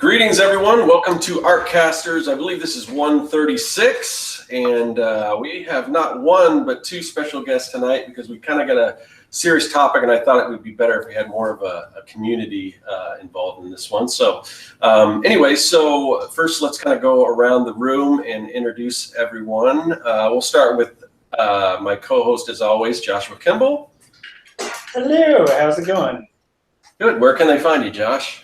Greetings, everyone. Welcome to Artcasters. I believe this is 136, and we have not one but two special guests tonight because we kind of got a serious topic, and I thought it would be better if we had more of a community involved in this one. So anyway, so first let's kind of go around the room and introduce everyone. We'll start with my co-host, as always, Joshua Kemble. Hello, how's it going? Good. Where can they find you, Josh?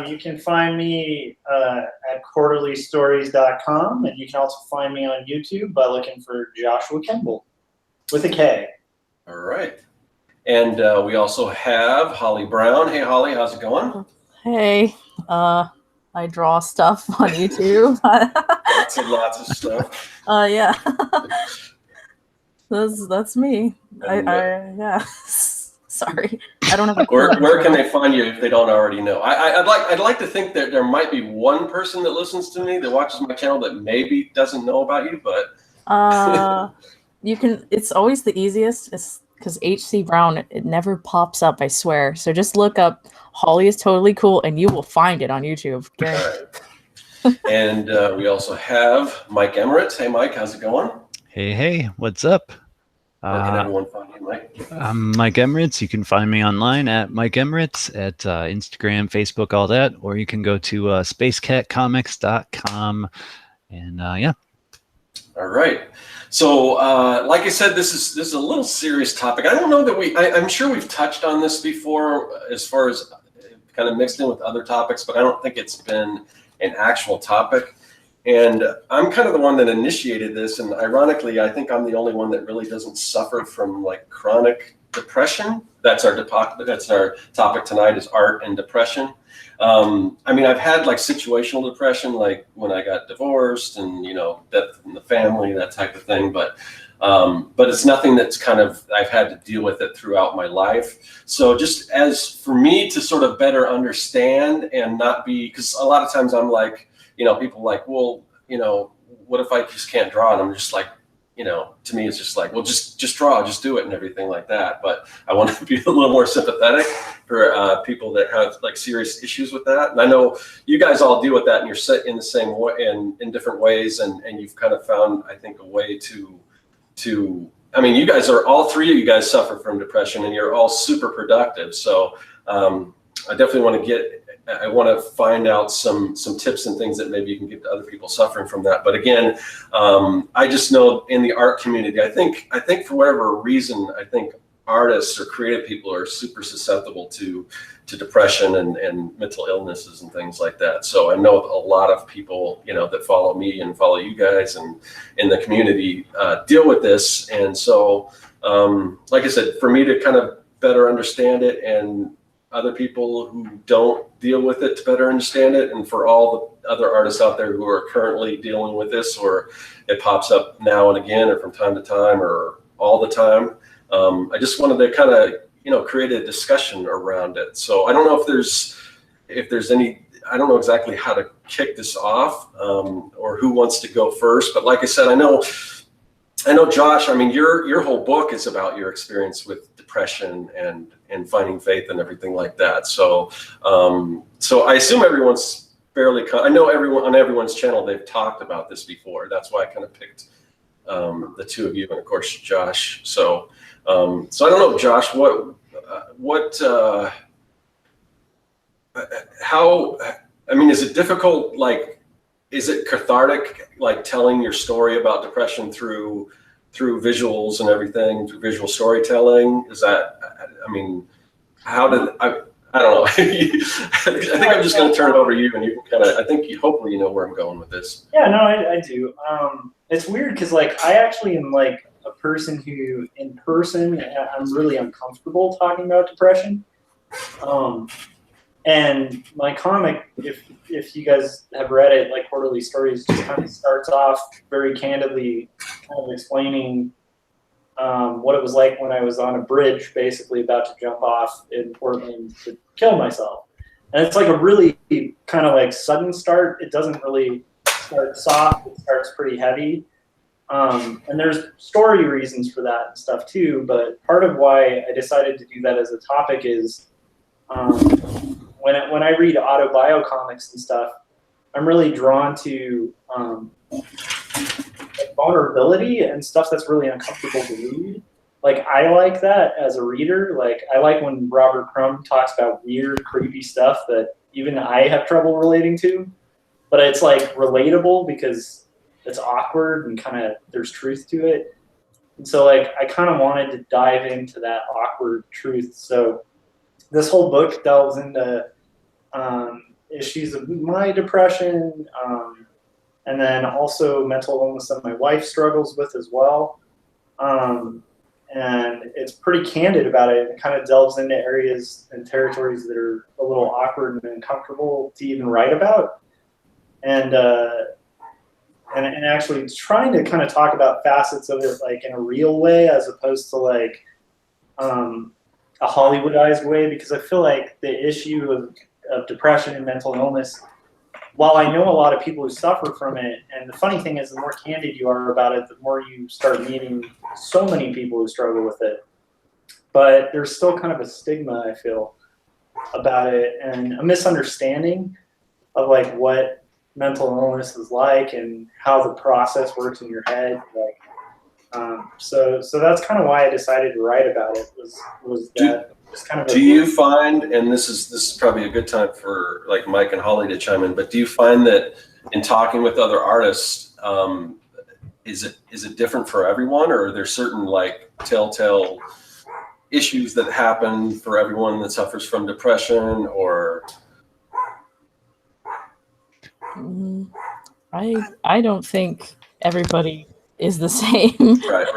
You can find me at quarterlystories.com, and you can also find me on YouTube by looking for Joshua Kemble with a K. All right. And we also have Holly Brown. Hey, Holly, how's it going? Hey, I draw stuff on YouTube. lots of stuff. Yeah. That's me. Yeah. Sorry, I don't have a Where can they find you if they don't already know? I'd like to think that there might be one person that listens to me that watches my channel that maybe doesn't know about you, but you can. It's always the easiest. It's because HC Brown, it never pops up, I swear. So just look up Holly is Totally Cool, and you will find it on YouTube. All right. And we also have Mike Emeritz. Hey, Mike, how's it going? Hey, what's up? Where can everyone find you, Mike? I'm Mike Emeritz. You can find me online at Mike Emeritz at Instagram, Facebook, all that, or you can go to spacecatcomics.com. And yeah. All right. So, like I said, this is a little serious topic. I don't know that I'm sure we've touched on this before as far as kind of mixed in with other topics, but I don't think it's been an actual topic. And I'm kind of the one that initiated this, and ironically, I think I'm the only one that really doesn't suffer from like chronic depression. That's our topic tonight is art and depression. I mean, I've had like situational depression, like when I got divorced and, you know, death in the family, that type of thing. But it's nothing that's kind of, I've had to deal with it throughout my life. So just as for me to sort of better understand and not be, because a lot of times I'm like, you know, people like, well, you know, what if I just can't draw? And I'm just like, you know, to me, it's just like, well, just draw, just do it and everything like that. But I want to be a little more sympathetic for people that have like serious issues with that. And I know you guys all deal with that and you're set in the same way in different ways. And you've kind of found, I think, a way to, I mean, you guys are, all three of you guys suffer from depression and you're all super productive. So I definitely want to find out some tips and things that maybe you can give to other people suffering from that. But again, I just know in the art community, I think for whatever reason, I think artists or creative people are super susceptible to depression and mental illnesses and things like that. So I know a lot of people, you know, that follow me and follow you guys and in the community deal with this. And so, like I said, for me to kind of better understand it and other people who don't deal with it to better understand it, and for all the other artists out there who are currently dealing with this, or it pops up now and again or from time to time or all the time. I just wanted to kind of, you know, create a discussion around it. So I don't know if there's any, I don't know exactly how to kick this off or who wants to go first. But like I said, I know Josh, I mean, your whole book is about your experience with depression and finding faith and everything like that. So I assume everyone's fairly, I know on everyone's channel, they've talked about this before. That's why I kind of picked the two of you and of course, Josh. So I don't know, Josh, how, I mean, is it difficult? Like, is it cathartic, like telling your story about depression through visuals and everything, through visual storytelling? Is that, I mean, how did, I don't know. I think I'm just going to turn it over to you and you can kind of, I think hopefully you know where I'm going with this. Yeah, no, I do. It's weird because like I actually am like a person who in person, I'm really uncomfortable talking about depression. And my comic, if you guys have read it, like Quarterly Stories, just kind of starts off very candidly, kind of explaining what it was like when I was on a bridge, basically about to jump off in Portland to kill myself. And it's like a really kind of like sudden start. It doesn't really start soft. It starts pretty heavy. And there's story reasons for that and stuff too. But part of why I decided to do that as a topic is when when I read autobio comics and stuff, I'm really drawn to vulnerability and stuff that's really uncomfortable to read. Like, I like that as a reader. Like, I like when Robert Crumb talks about weird, creepy stuff that even I have trouble relating to, but it's like relatable because it's awkward and kind of there's truth to it. And so like I kind of wanted to dive into that awkward truth. So this whole book delves into issues of my depression, and then also mental illness that my wife struggles with as well. And it's pretty candid about it. It kind of delves into areas and territories that are a little awkward and uncomfortable to even write about. And actually trying to kind of talk about facets of it like in a real way as opposed to like a Hollywoodized way, because I feel like the issue of depression and mental illness, while I know a lot of people who suffer from it, and the funny thing is the more candid you are about it, the more you start meeting so many people who struggle with it. But there's still kind of a stigma, I feel, about it, and a misunderstanding of like what mental illness is like and how the process works in your head. Like, so that's kind of why I decided to write about it. Was that just kind of. Do you find, and this is probably a good time for like Mike and Holly to chime in, but do you find that in talking with other artists, is it different for everyone, or are there certain like telltale issues that happen for everyone that suffers from depression, or? I don't think everybody is the same. Right.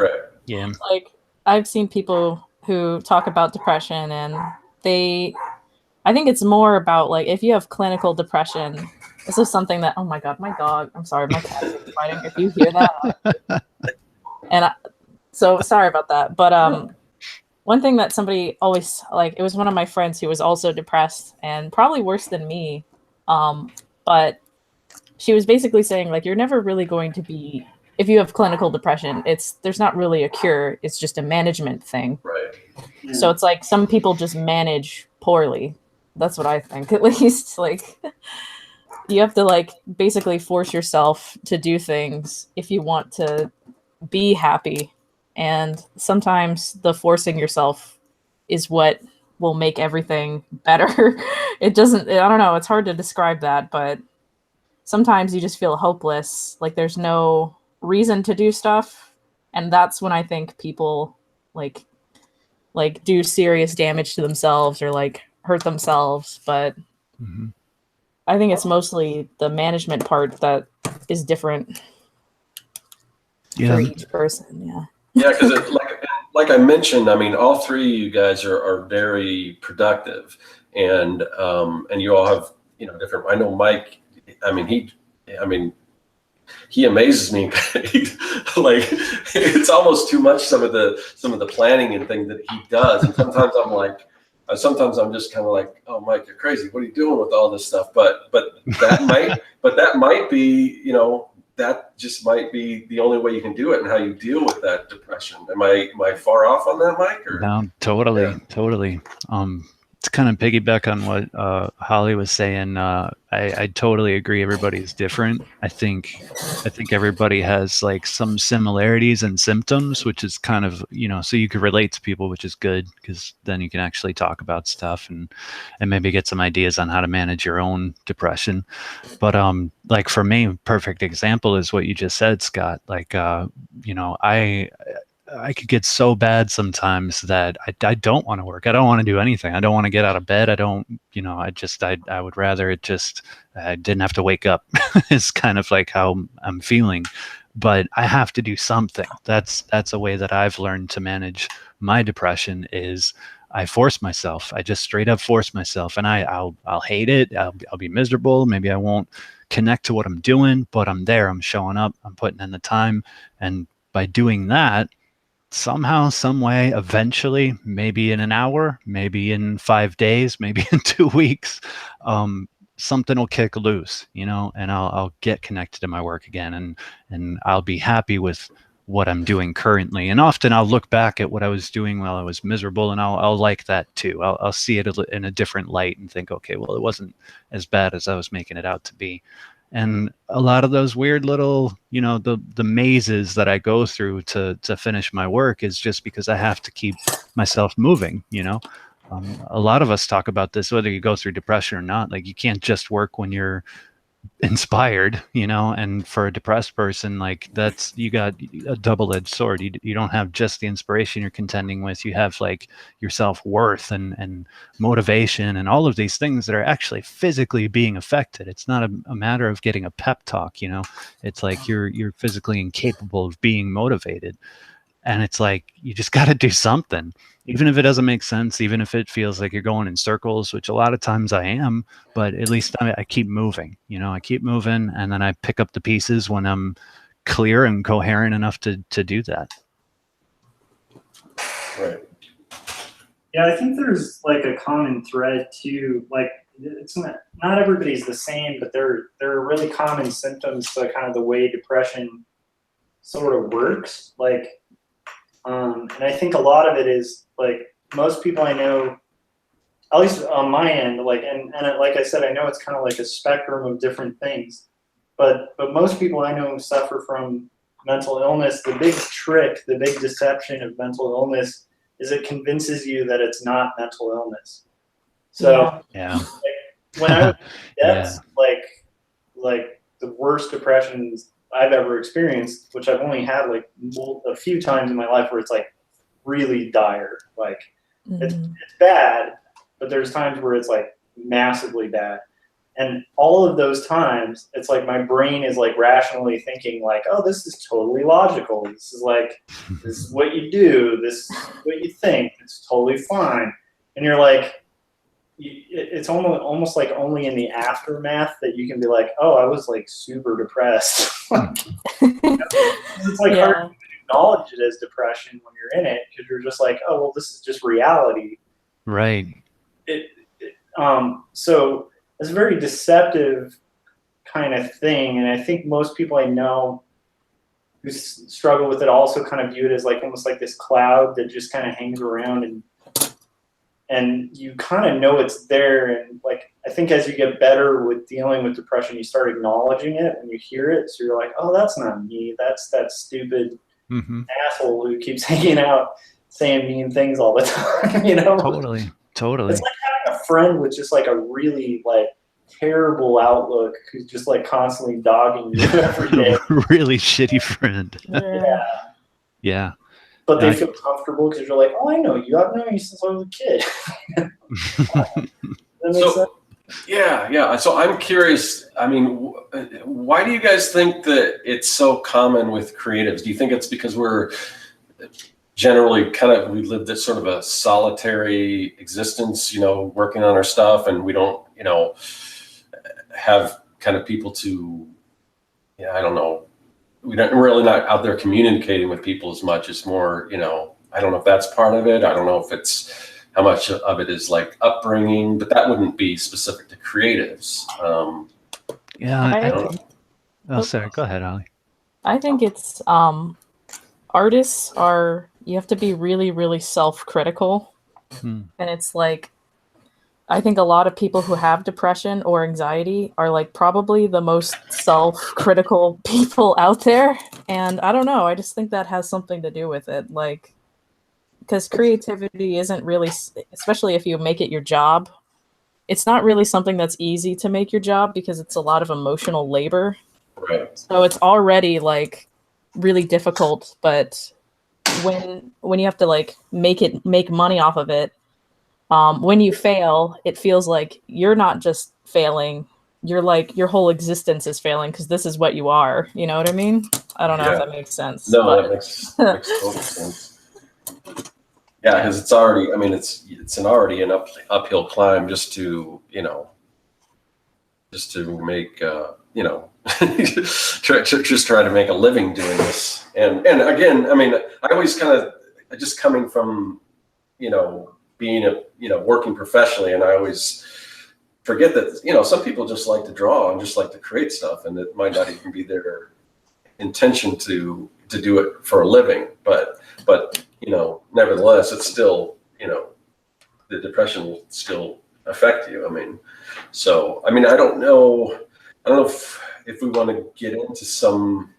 Yeah. Like, I've seen people who talk about depression, and I think it's more about like if you have clinical depression. This is something that, oh my god, my dog, I'm sorry, my cat is fighting. If you hear that, so sorry about that. But one thing that somebody always, like, it was one of my friends who was also depressed and probably worse than me, but she was basically saying, like, you're never really going to be, if you have clinical depression, there's not really a cure. It's just a management thing. Right. So it's like some people just manage poorly. That's what I think, at least. Like, you have to like basically force yourself to do things if you want to be happy. And sometimes the forcing yourself is what will make everything better. It doesn't, I don't know, it's hard to describe that, but sometimes you just feel hopeless, like there's no reason to do stuff, and that's when I think people like do serious damage to themselves or like hurt themselves. But I think it's mostly the management part that is different for each person. Yeah, because like I mentioned, I mean, all three of you guys are very productive, and you all have different. I know Mike. He amazes me. Like, it's almost too much, some of the planning and things that he does. And sometimes I'm just kind of like, oh, Mike, you're crazy. What are you doing with all this stuff? But that might be, that just might be the only way you can do it, and how you deal with that depression. Am I far off on that, Mike? Or? No, totally. To kind of piggyback on what Holly was saying, I totally agree. Everybody's different. I think everybody has like some similarities and symptoms, which is kind of, so you can relate to people, which is good, because then you can actually talk about stuff and maybe get some ideas on how to manage your own depression. But like for me, perfect example is what you just said, Scott. Like, I could get so bad sometimes that I don't want to work. I don't want to do anything. I don't want to get out of bed. I don't, I would rather it just, I didn't have to wake up. It's kind of like how I'm feeling, but I have to do something. That's a way that I've learned to manage my depression, is I force myself. I just straight up force myself, and I'll hate it. I'll be miserable. Maybe I won't connect to what I'm doing, but I'm there. I'm showing up. I'm putting in the time. And by doing that, somehow, some way, eventually, maybe in an hour, maybe in 5 days, maybe in 2 weeks, something will kick loose, and I'll get connected to my work again, and I'll be happy with what I'm doing currently. And often I'll look back at what I was doing while I was miserable, and I'll like that too. I'll see it in a different light and think, okay, well, it wasn't as bad as I was making it out to be. And a lot of those weird little, the mazes that I go through to finish my work is just because I have to keep myself moving. A lot of us talk about this, whether you go through depression or not. Like, you can't just work when you're inspired, and for a depressed person, like, that's, you got a double-edged sword. You don't have just the inspiration you're contending with. You have like your self-worth and motivation and all of these things that are actually physically being affected. It's not a matter of getting a pep talk. It's like you're physically incapable of being motivated. And it's like, you just got to do something, even if it doesn't make sense, even if it feels like you're going in circles, which a lot of times I am, but at least I keep moving. I keep moving, and then I pick up the pieces when I'm clear and coherent enough to do that. Right. Yeah, I think there's like a common thread too. Like, it's not everybody's the same, but there are really common symptoms to kind of the way depression sort of works. Like, and I think a lot of it is, like, most people I know, at least on my end, like, and like I said, I know it's kind of like a spectrum of different things, but most people I know suffer from mental illness. The big trick, the big deception of mental illness is it convinces you that it's not mental illness. So yeah. Like, when I was in depths, Yeah. like the worst depressions I've ever experienced, which I've only had like a few times in my life where it's like really dire. Like, it's bad, but there's times where it's like massively bad. And all of those times, it's like my brain is like rationally thinking like, oh, this is totally logical. This is what you do. This is what you think. It's totally fine. And you're like, it's almost like only in the aftermath that you can be like, oh, I was like super depressed. It's like hard to acknowledge it as depression when you're in it, because you're just like, oh, well, this is just reality. Right. So it's a very deceptive kind of thing, and I think most people I know who struggle with it also kind of view it as like almost like this cloud that just kind of hangs around, and you kind of know it's there. And like, I think as you get better with dealing with depression, you start acknowledging it when you hear it. So you're like, oh, that's not me. That's that stupid asshole who keeps hanging out saying mean things all the time, Totally. It's like having a friend with just like a really like terrible outlook who's just like constantly dogging you every day. Really shitty friend. Yeah. But they feel comfortable because you're like, oh, I know you. I've known you since I was a kid. That makes sense? Yeah. So I'm curious. I mean, why do you guys think that it's so common with creatives? Do you think it's because we're generally we live this sort of a solitary existence, working on our stuff, and we don't, have kind of people to, I don't know. We're not out there communicating with people as much. It's more, I don't know if that's part of it. I don't know if it's how much of it is like upbringing, but that wouldn't be specific to creatives. Sorry, go ahead, Ali. I think it's artists you have to be really, really self-critical. And it's like, I think a lot of people who have depression or anxiety are like probably the most self-critical people out there. And I don't know, I just think that has something to do with it. Like, because creativity isn't really, especially if you make it your job, it's not really something that's easy to make your job because it's a lot of emotional labor. Right. So it's already like really difficult, but when you have to like make money off of it, when you fail, it feels like you're not just failing. You're like, your whole existence is failing because this is what you are. You know what I mean? I don't know if that makes sense. No, that makes total sense. Yeah, because it's already, it's already an uphill climb just to make, try to make a living doing this. And again, I always kind of, just coming from, being working professionally, and I always forget that, some people just like to draw and just like to create stuff, and it might not even be their intention to do it for a living, but nevertheless, it's still, the depression will still affect you. I mean, I don't know if we want to get into some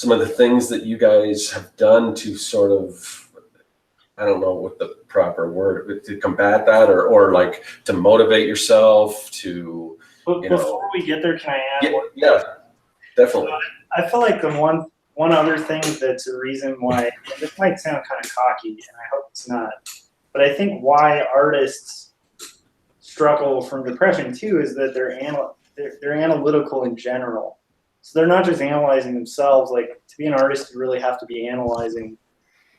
of the things that you guys have done to sort of, I don't know what the proper word, to combat that, or like to motivate yourself to, Before we get there, can I add? Yeah, definitely. I feel like the one other thing that's a reason why, this might sound kind of cocky, and I hope it's not, but I think why artists struggle from depression too is that they're analytical in general. So they're not just analyzing themselves. Like, to be an artist, you really have to be analyzing.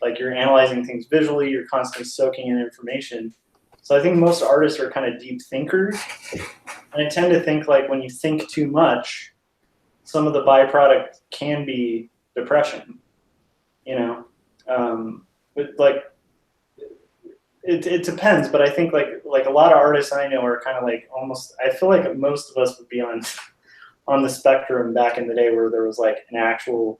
Like, you're analyzing things visually, you're constantly soaking in information. So I think most artists are kind of deep thinkers. And I tend to think, like, when you think too much, some of the byproduct can be depression, but like, it depends. But I think like a lot of artists I know are kind of like almost, I feel like most of us would be on the spectrum back in the day where there was like an actual,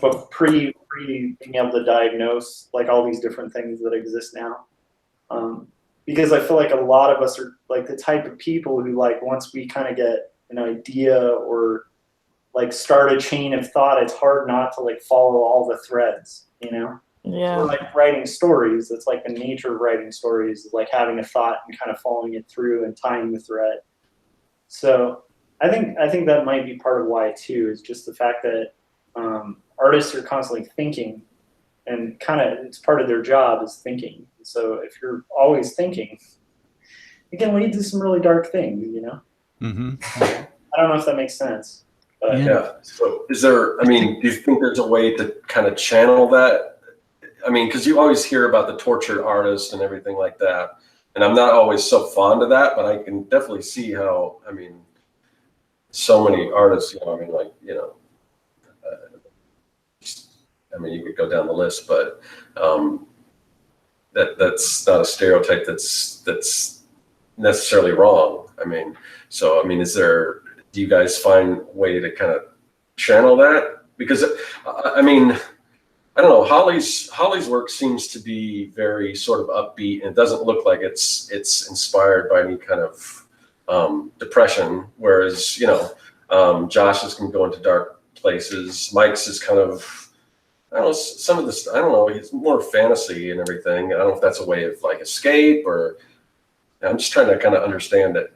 but pre being able to diagnose like all these different things that exist now. Because I feel like a lot of us are like the type of people who, like, once we kind of get an idea or like start a chain of thought, it's hard not to like follow all the threads, Yeah. Or like writing stories. It's like the nature of writing stories is like having a thought and kind of following it through and tying the thread. So I think that might be part of why too, is just the fact that artists are constantly thinking, and kind of it's part of their job is thinking. So if you're always thinking, it can lead to some really dark things, Mm-hmm. I don't know if that makes sense. But Yeah. So do you think there's a way to kind of channel that? I mean, because you always hear about the tortured artist and everything like that. And I'm not always so fond of that, but I can definitely see how, so many artists, you could go down the list, but that's not a stereotype that's necessarily wrong. Do you guys find a way to kind of channel that? Because I don't know, Holly's work seems to be very sort of upbeat, and it doesn't look like it's inspired by any kind of depression, whereas Josh's can go into dark places. Mike's is kind of, I don't know, some of this, I don't know, it's more fantasy and everything. I don't know if that's a way of like escape, or I'm just trying to kind of understand it,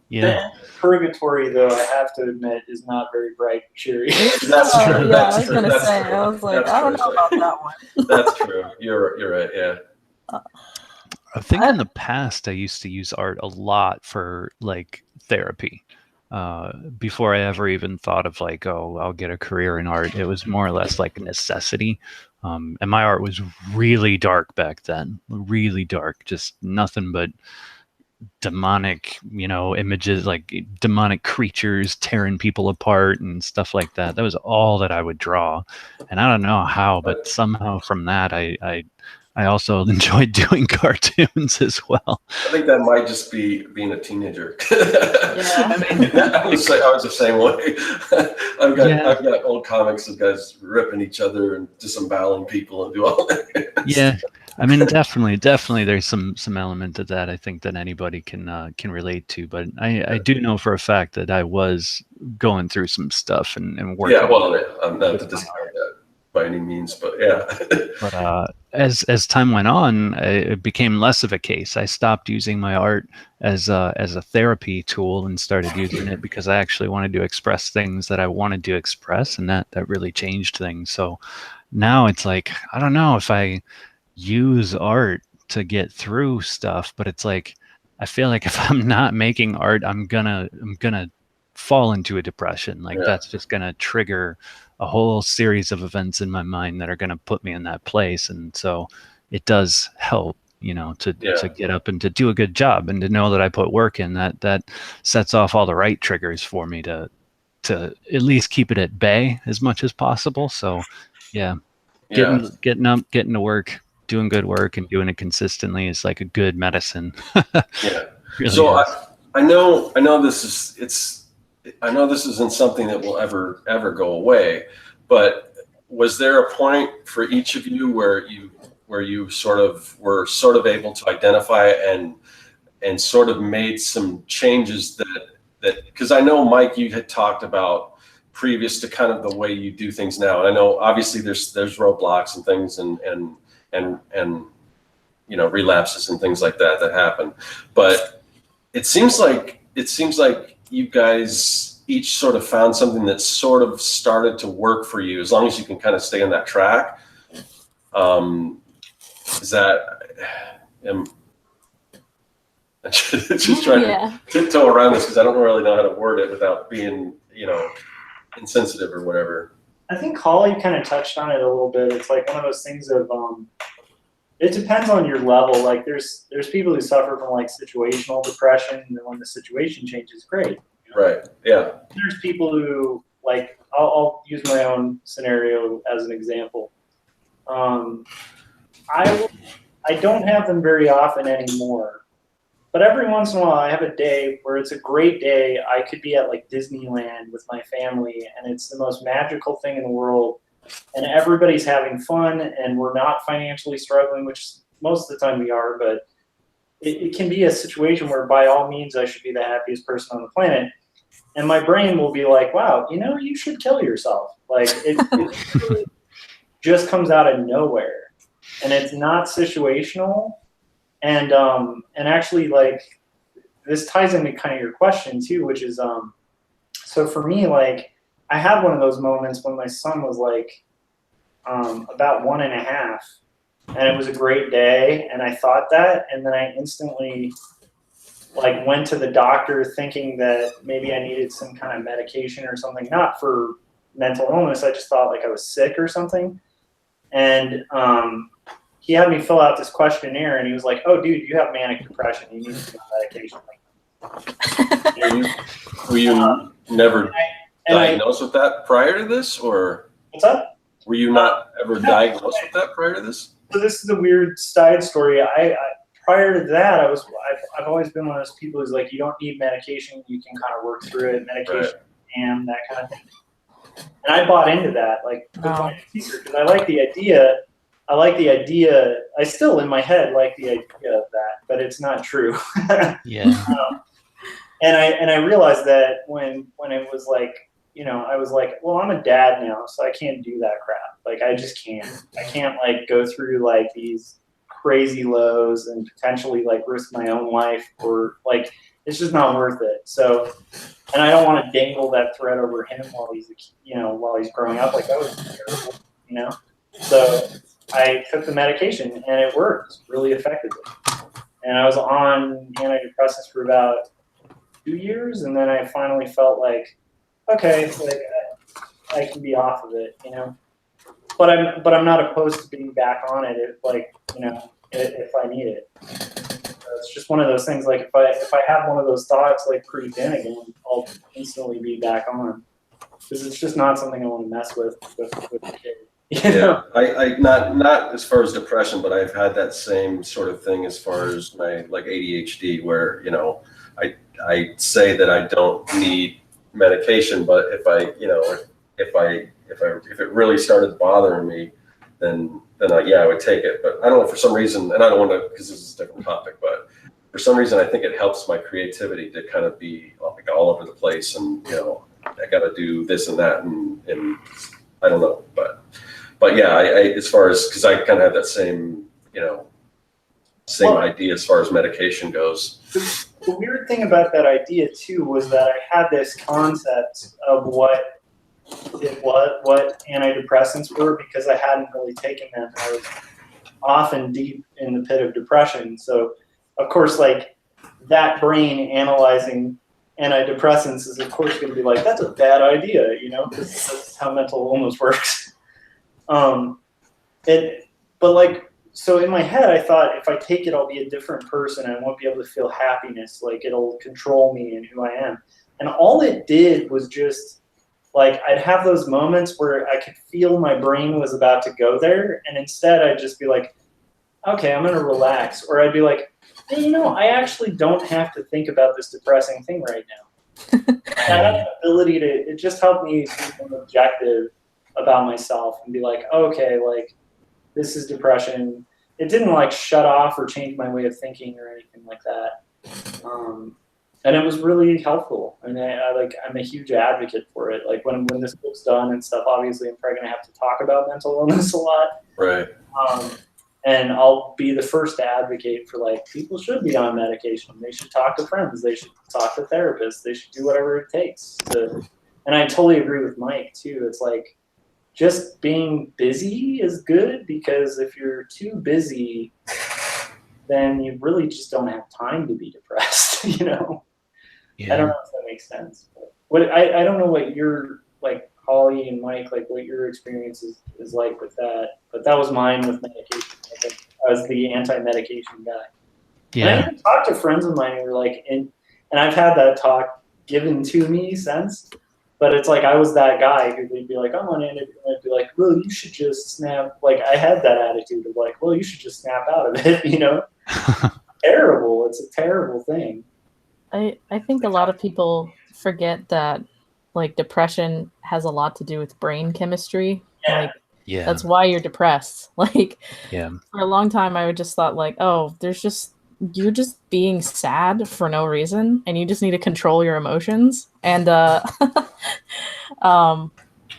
Yeah. Purgatory, though, I have to admit, is not very bright and cheery. That's true. Yeah, I was going to say, I was like, I don't know about that one. That's true. You're right. Yeah. I think in the past I used to use art a lot for like therapy. Before I ever even thought of like, oh, I'll get a career in art, it was more or less like a necessity. And my art was really dark back then, really dark, just nothing but demonic, images, like demonic creatures tearing people apart and stuff like that. That was all that I would draw. And I don't know how, but somehow from that, I also enjoyed doing cartoons as well. I think that might just be being a teenager. Yeah. I was the same way. I've got old comics of guys ripping each other and disemboweling people and do all that. Yeah. Definitely there's some element of that I think that anybody can relate to. But I do know for a fact that I was going through some stuff and working. Yeah, well, I'm not to discount that by any means, but yeah. But as time went on, it became less of a case. I stopped using my art as a therapy tool and started using it because I actually wanted to express things that I wanted to express, and that really changed things. So now it's like, I don't know if I use art to get through stuff, but it's like, I feel like if I'm not making art, I'm gonna fall into a depression. Like that's just gonna trigger a whole series of events in my mind that are gonna put me in that place. And so it does help, to get up and to do a good job and to know that I put work in. That sets off all the right triggers for me to at least keep it at bay as much as possible. So getting up, getting to work, doing good work and doing it consistently is like a good medicine. Yeah. Really so is. I know this is I know this isn't something that will ever go away, but was there a point for each of you where you were sort of able to identify and sort of made some changes that because I know, Mike, you had talked about previous to kind of the way you do things now, and I know obviously there's roadblocks and things and relapses and things like that happen, but it seems like you guys each sort of found something that sort of started to work for you, as long as you can kind of stay on that track. Is that just trying to tiptoe around this because I don't really know how to word it without being, insensitive or whatever. I think Holly kind of touched on it a little bit. It's like one of those things of, it depends on your level. Like there's people who suffer from like situational depression, and then when the situation changes, great. Right. Yeah. There's people who like, I'll use my own scenario as an example. I don't have them very often anymore. But every once in a while, I have a day where it's a great day. I could be at like Disneyland with my family, and it's the most magical thing in the world. And everybody's having fun, and we're not financially struggling, which most of the time we are. But it can be a situation where, by all means, I should be the happiest person on the planet. And my brain will be like, "Wow, you should kill yourself." Like it really just comes out of nowhere, and it's not situational. And actually, like, this ties into kind of your question too, which is, so for me, like, I had one of those moments when my son was like, about 1.5, and it was a great day, and I thought that, and then I instantly, like, went to the doctor thinking that maybe I needed some kind of medication or something, not for mental illness. I just thought like I was sick or something, and he had me fill out this questionnaire, and he was like, "Oh, dude, you have manic depression. You need to get medication." Were you never diagnosed with that prior to this, or what's up? Were you not ever diagnosed with that prior to this? So this is a weird side story. I prior to that, I've always been one of those people who's like, you don't need medication. You can kind of work through it. Medication, and that kind of thing. And I bought into that, like, because I like the idea. I still in my head like the idea of that, but it's not true. Yeah. And I realized that when it was like, I was like, well, I'm a dad now, so I can't do that crap. Like, I just can't. I can't like go through like these crazy lows and potentially like risk my own life, or like, it's just not worth it. So, and I don't want to dangle that thread over him while he's growing up. Like, that was terrible, So I took the medication, and it worked really effectively. And I was on antidepressants for about 2 years, and then I finally felt like, okay, like I can be off of it, But I'm not opposed to being back on it if I need it. So it's just one of those things. Like if I have one of those thoughts like creep in again, I'll instantly be back on, because it's just not something I want to mess with the kid. Yeah, I not as far as depression, but I've had that same sort of thing as far as my like ADHD, where I say that I don't need medication, but if it really started bothering me, then I would take it. But I don't know, for some reason, and I don't want to, because this is a different topic, but for some reason I think it helps my creativity to kind of be like all over the place, and I got to do this and that, and I don't know, but yeah, I as far as, because I kind of have that same idea as far as medication goes. The weird thing about that idea too was that I had this concept of what antidepressants were, because I hadn't really taken them. I was often deep in the pit of depression. So of course, like, that brain analyzing antidepressants is of course going to be like, that's a bad idea, because that's how mental illness works. But like, so in my head, I thought if I take it, I'll be a different person. I won't be able to feel happiness. Like, it'll control me and who I am. And all it did was just, like, I'd have those moments where I could feel my brain was about to go there. And instead I'd just be like, okay, I'm going to relax. Or I'd be like, hey, I actually don't have to think about this depressing thing right now. That ability to, it just helped me be more objective about myself and be like, okay, like this is depression. It didn't like shut off or change my way of thinking or anything like that. And it was really helpful. I mean, I'm a huge advocate for it. Like when this book's done and stuff, obviously I'm probably gonna have to talk about mental illness a lot. Right. And I'll be the first to advocate for like people should be on medication. They should talk to friends. They should talk to therapists. They should do whatever it takes to. And I totally agree with Mike too. It's like just being busy is good, because if you're too busy, then you really just don't have time to be depressed. You know. Yeah. I don't know if that makes sense. But I don't know what your like Holly and Mike, like what your experience is like with that. But that was mine with medication. I was the anti-medication guy. Yeah. And I even talked to friends of mine who were like, and I've had that talk given to me since, but it's like I was that guy who they'd be like, I'm on antidepressants, and I'd be like, well, you should just snap. Like I had that attitude of like, well, you should just snap out of it, you know? Terrible. It's a terrible thing. I think a lot of people forget that like depression has a lot to do with brain chemistry. Yeah. Like Yeah. that's why you're depressed. Like Yeah. for a long time I would just thought like, oh, you're just being sad for no reason and you just need to control your emotions. And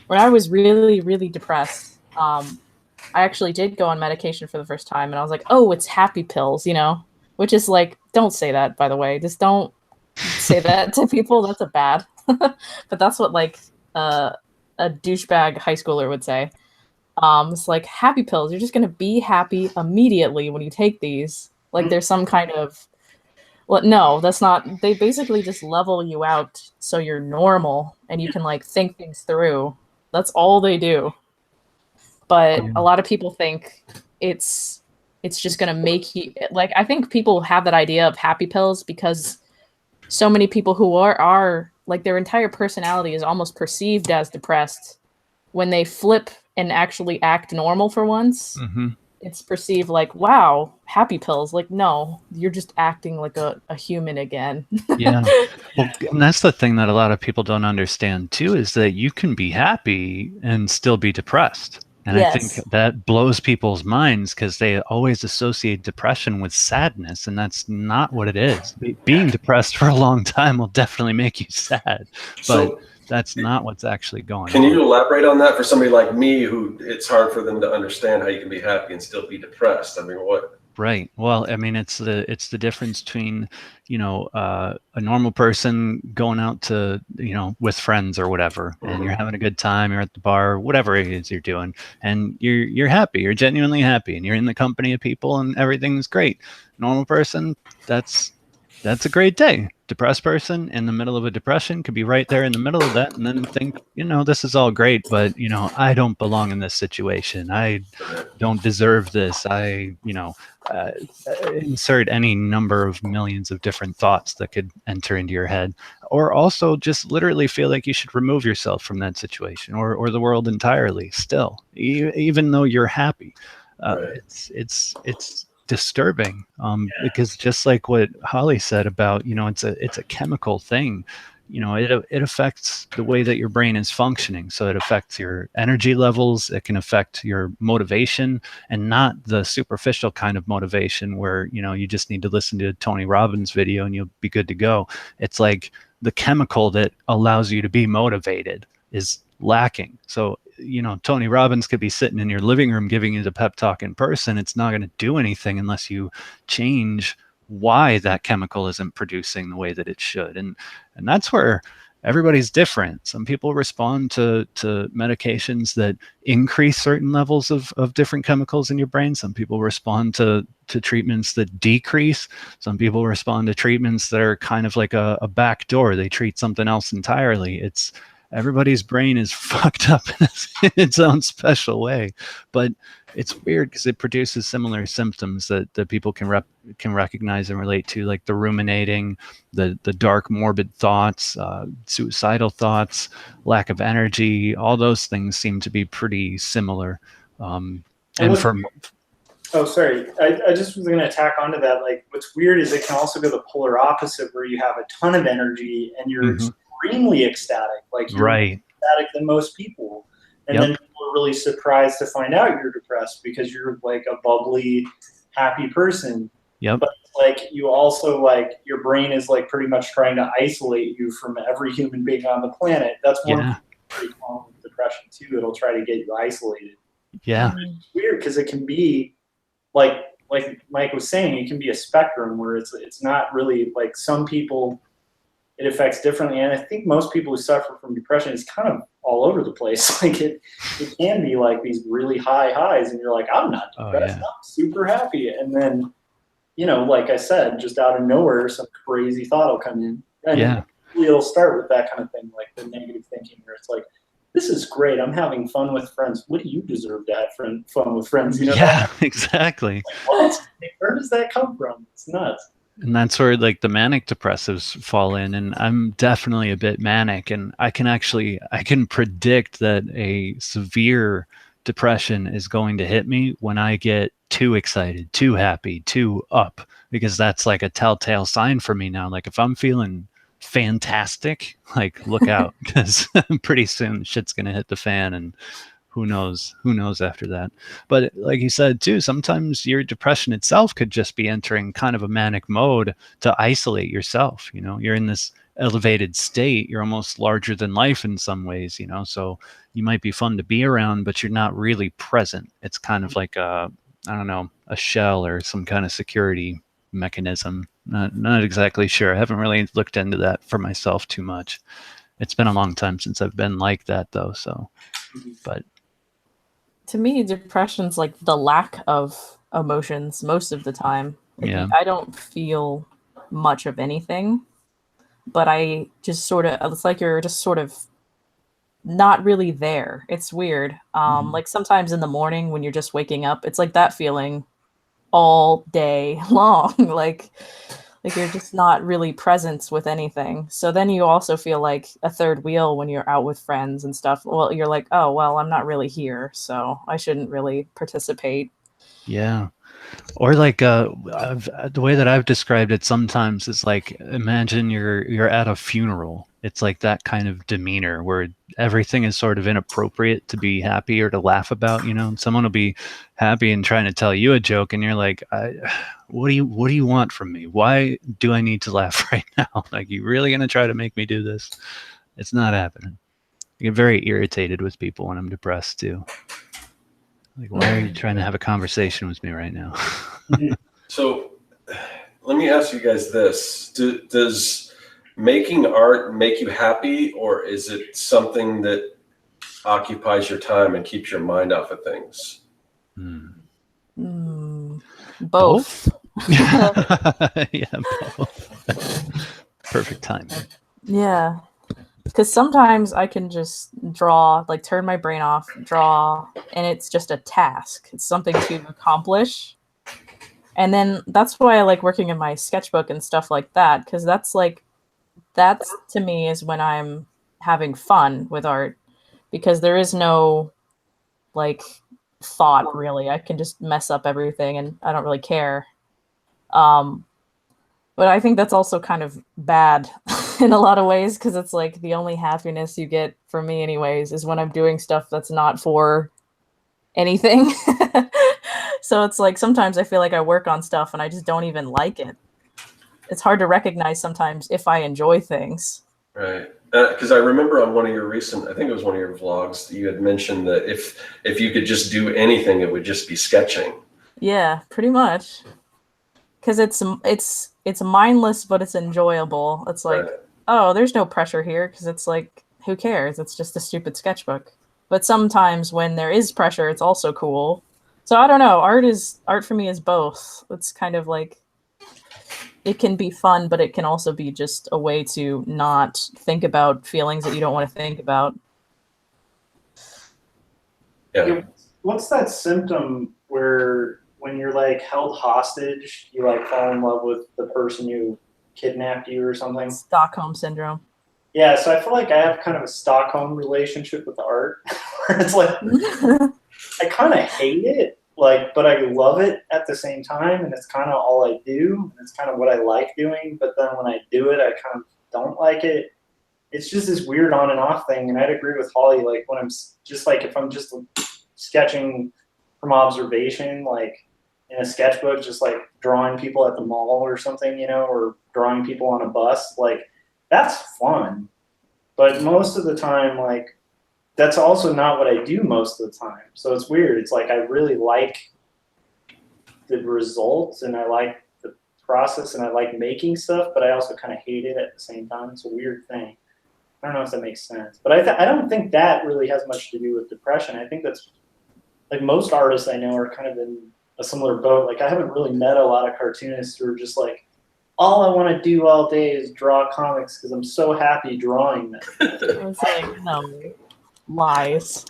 when I was really, really depressed, I actually did go on medication for the first time, and I was like, oh, it's happy pills, you know, which is like, don't say that, by the way. Just don't say that to people. That's a bad. But that's what like a douchebag high schooler would say. It's like happy pills. You're just going to be happy immediately when you take these. Like there's some kind of, well, no, that's not. They basically just level you out so you're normal and you can like think things through. That's all they do. But a lot of people think it's just going to make you like, I think people have that idea of happy pills because so many people who are like their entire personality is almost perceived as depressed. When they flip and actually act normal for once, it's perceived like, wow, happy pills. Like, no, you're just acting like a human again. Yeah. Well, and that's the thing that a lot of people don't understand too, is that you can be happy and still be depressed. And I think that blows people's minds because they always associate depression with sadness, and that's not what it is. Being depressed for a long time will definitely make you sad, but that's not what's actually going on. Can you elaborate on that for somebody like me who it's hard for them to understand how you can be happy and still be depressed? I mean, what? Right. Well, I mean, it's the difference between, you know, a normal person going out to, you know, with friends or whatever, and you're having a good time, you're at the bar, whatever it is you're doing, and you're happy, you're genuinely happy, and you're in the company of people and everything's great. Normal person, that's a great day. Depressed person in the middle of a depression could be right there in the middle of that and then think, you know, this is all great, but, you know, I don't belong in this situation. I don't deserve this. Insert any number of millions of different thoughts that could enter into your head, or also just literally feel like you should remove yourself from that situation or the world entirely still, even though you're happy. It's disturbing because just like what Holly said about, you know, it's a chemical thing. You know, it affects the way that your brain is functioning. So it affects your energy levels. It can affect your motivation, and not the superficial kind of motivation where, you know, you just need to listen to a Tony Robbins video and you'll be good to go. It's like the chemical that allows you to be motivated is lacking. So, you know, Tony Robbins could be sitting in your living room giving you the pep talk in person. It's not going to do anything unless you change why that chemical isn't producing the way that it should. And that's where everybody's different. Some people respond to medications that increase certain levels of different chemicals in your brain. Some people respond to treatments that decrease. Some people respond to treatments that are kind of like a back door. They treat something else entirely. Everybody's brain is fucked up in its own special way, but it's weird because it produces similar symptoms that people can recognize and relate to, like the ruminating, the dark, morbid thoughts, suicidal thoughts, lack of energy. All those things seem to be pretty similar. Oh, sorry. I just was going to tack onto that. Like, what's weird is it can also go the polar opposite, where you have a ton of energy and you're extremely ecstatic. Like, you're more Right. ecstatic than most people. And then people are really surprised to find out you're depressed because you're like a bubbly, happy person. Yep. But like, you also like, your brain is like pretty much trying to isolate you from every human being on the planet. That's one pretty common with depression too. It'll try to get you isolated. Yeah. It's weird because it can be like Mike was saying, it can be a spectrum where it's not really like some people it affects differently. And I think most people who suffer from depression is kind of all over the place. Like it can be like these really high highs and you're like, I'm not depressed, I'm super happy. And then, you know, like I said, just out of nowhere, some crazy thought will come in. And it'll start with that kind of thing, like the negative thinking where it's like, this is great. I'm having fun with friends. What do you deserve to have fun with friends? You know? Yeah, exactly. Like, what? Where does that come from? It's nuts. And that's where like the manic depressives fall in. And I'm definitely a bit manic, and I can predict that a severe depression is going to hit me when I get too excited, too happy, too up, because that's like a telltale sign for me now. Like if I'm feeling fantastic, like look out, because pretty soon shit's gonna hit the fan, and who knows after that. But like you said too, sometimes your depression itself could just be entering kind of a manic mode to isolate yourself. You know, you're in this elevated state, you're almost larger than life in some ways, you know, so you might be fun to be around, but you're not really present. It's kind of like a shell or some kind of security mechanism. Not exactly sure. I haven't really looked into that for myself too much. It's been a long time since I've been like that though. So, but to me, depression's like the lack of emotions most of the time. Like, I don't feel much of anything, but I just sort of, it's like you're just sort of not really there. It's weird. Like sometimes in the morning when you're just waking up, it's like that feeling all day long. like you're just not really present with anything. So then you also feel like a third wheel when you're out with friends and stuff. Well, you're like, oh, well, I'm not really here, so I shouldn't really participate. Yeah. Or like the way that I've described it sometimes is like, imagine you're at a funeral. It's like that kind of demeanor where everything is sort of inappropriate to be happy or to laugh about. You know, someone will be happy and trying to tell you a joke, and you're like, what do you want from me? Why do I need to laugh right now? Like, you really gonna try to make me do this? It's not happening. I get very irritated with people when I'm depressed too. Like, why are you trying to have a conversation with me right now? So let me ask you guys this. Does making art make you happy, or is it something that occupies your time and keeps your mind off of things? Both. Yeah, both. Perfect timing. Yeah. Because sometimes I can just draw, like turn my brain off, draw, and it's just a task. It's something to accomplish. And then that's why I like working in my sketchbook and stuff like that, because that's to me is when I'm having fun with art, because there is no like thought really. I can just mess up everything and I don't really care. But I think that's also kind of bad in a lot of ways, because it's like the only happiness you get from me anyways is when I'm doing stuff that's not for anything. So it's like sometimes I feel like I work on stuff and I just don't even like it. It's hard to recognize sometimes if I enjoy things. Right. Because I remember on one of your recent, I think it was one of your vlogs, you had mentioned that if you could just do anything, it would just be sketching. Yeah, pretty much. Because it's mindless, but it's enjoyable. It's like, oh, there's no pressure here, because it's like, who cares? It's just a stupid sketchbook. But sometimes when there is pressure, it's also cool. So I don't know. Art for me is both. It's kind of like, it can be fun, but it can also be just a way to not think about feelings that you don't want to think about. Yeah. What's that symptom where when you're like held hostage, you like fall in love with the person who kidnapped you or something? Stockholm Syndrome. Yeah, so I feel like I have kind of a Stockholm relationship with art, where it's like I kind of hate it, like, but I love it at the same time, and it's kind of all I do, and it's kind of what I like doing. But then when I do it, I kind of don't like it. It's just this weird on and off thing. And I'd agree with Holly, like when I'm just like, if I'm just sketching from observation, like in a sketchbook, just like drawing people at the mall or something, you know, or drawing people on a bus, like that's fun. But most of the time, like that's also not what I do most of the time. So it's weird. It's like I really like the results and I like the process and I like making stuff, but I also kind of hate it at the same time. It's a weird thing. I don't know if that makes sense, but I don't think that really has much to do with depression. I think that's like most artists I know are kind of in a similar boat. Like I haven't really met a lot of cartoonists who are just like, all I want to do all day is draw comics because I'm so happy drawing them. It's like, no, lies.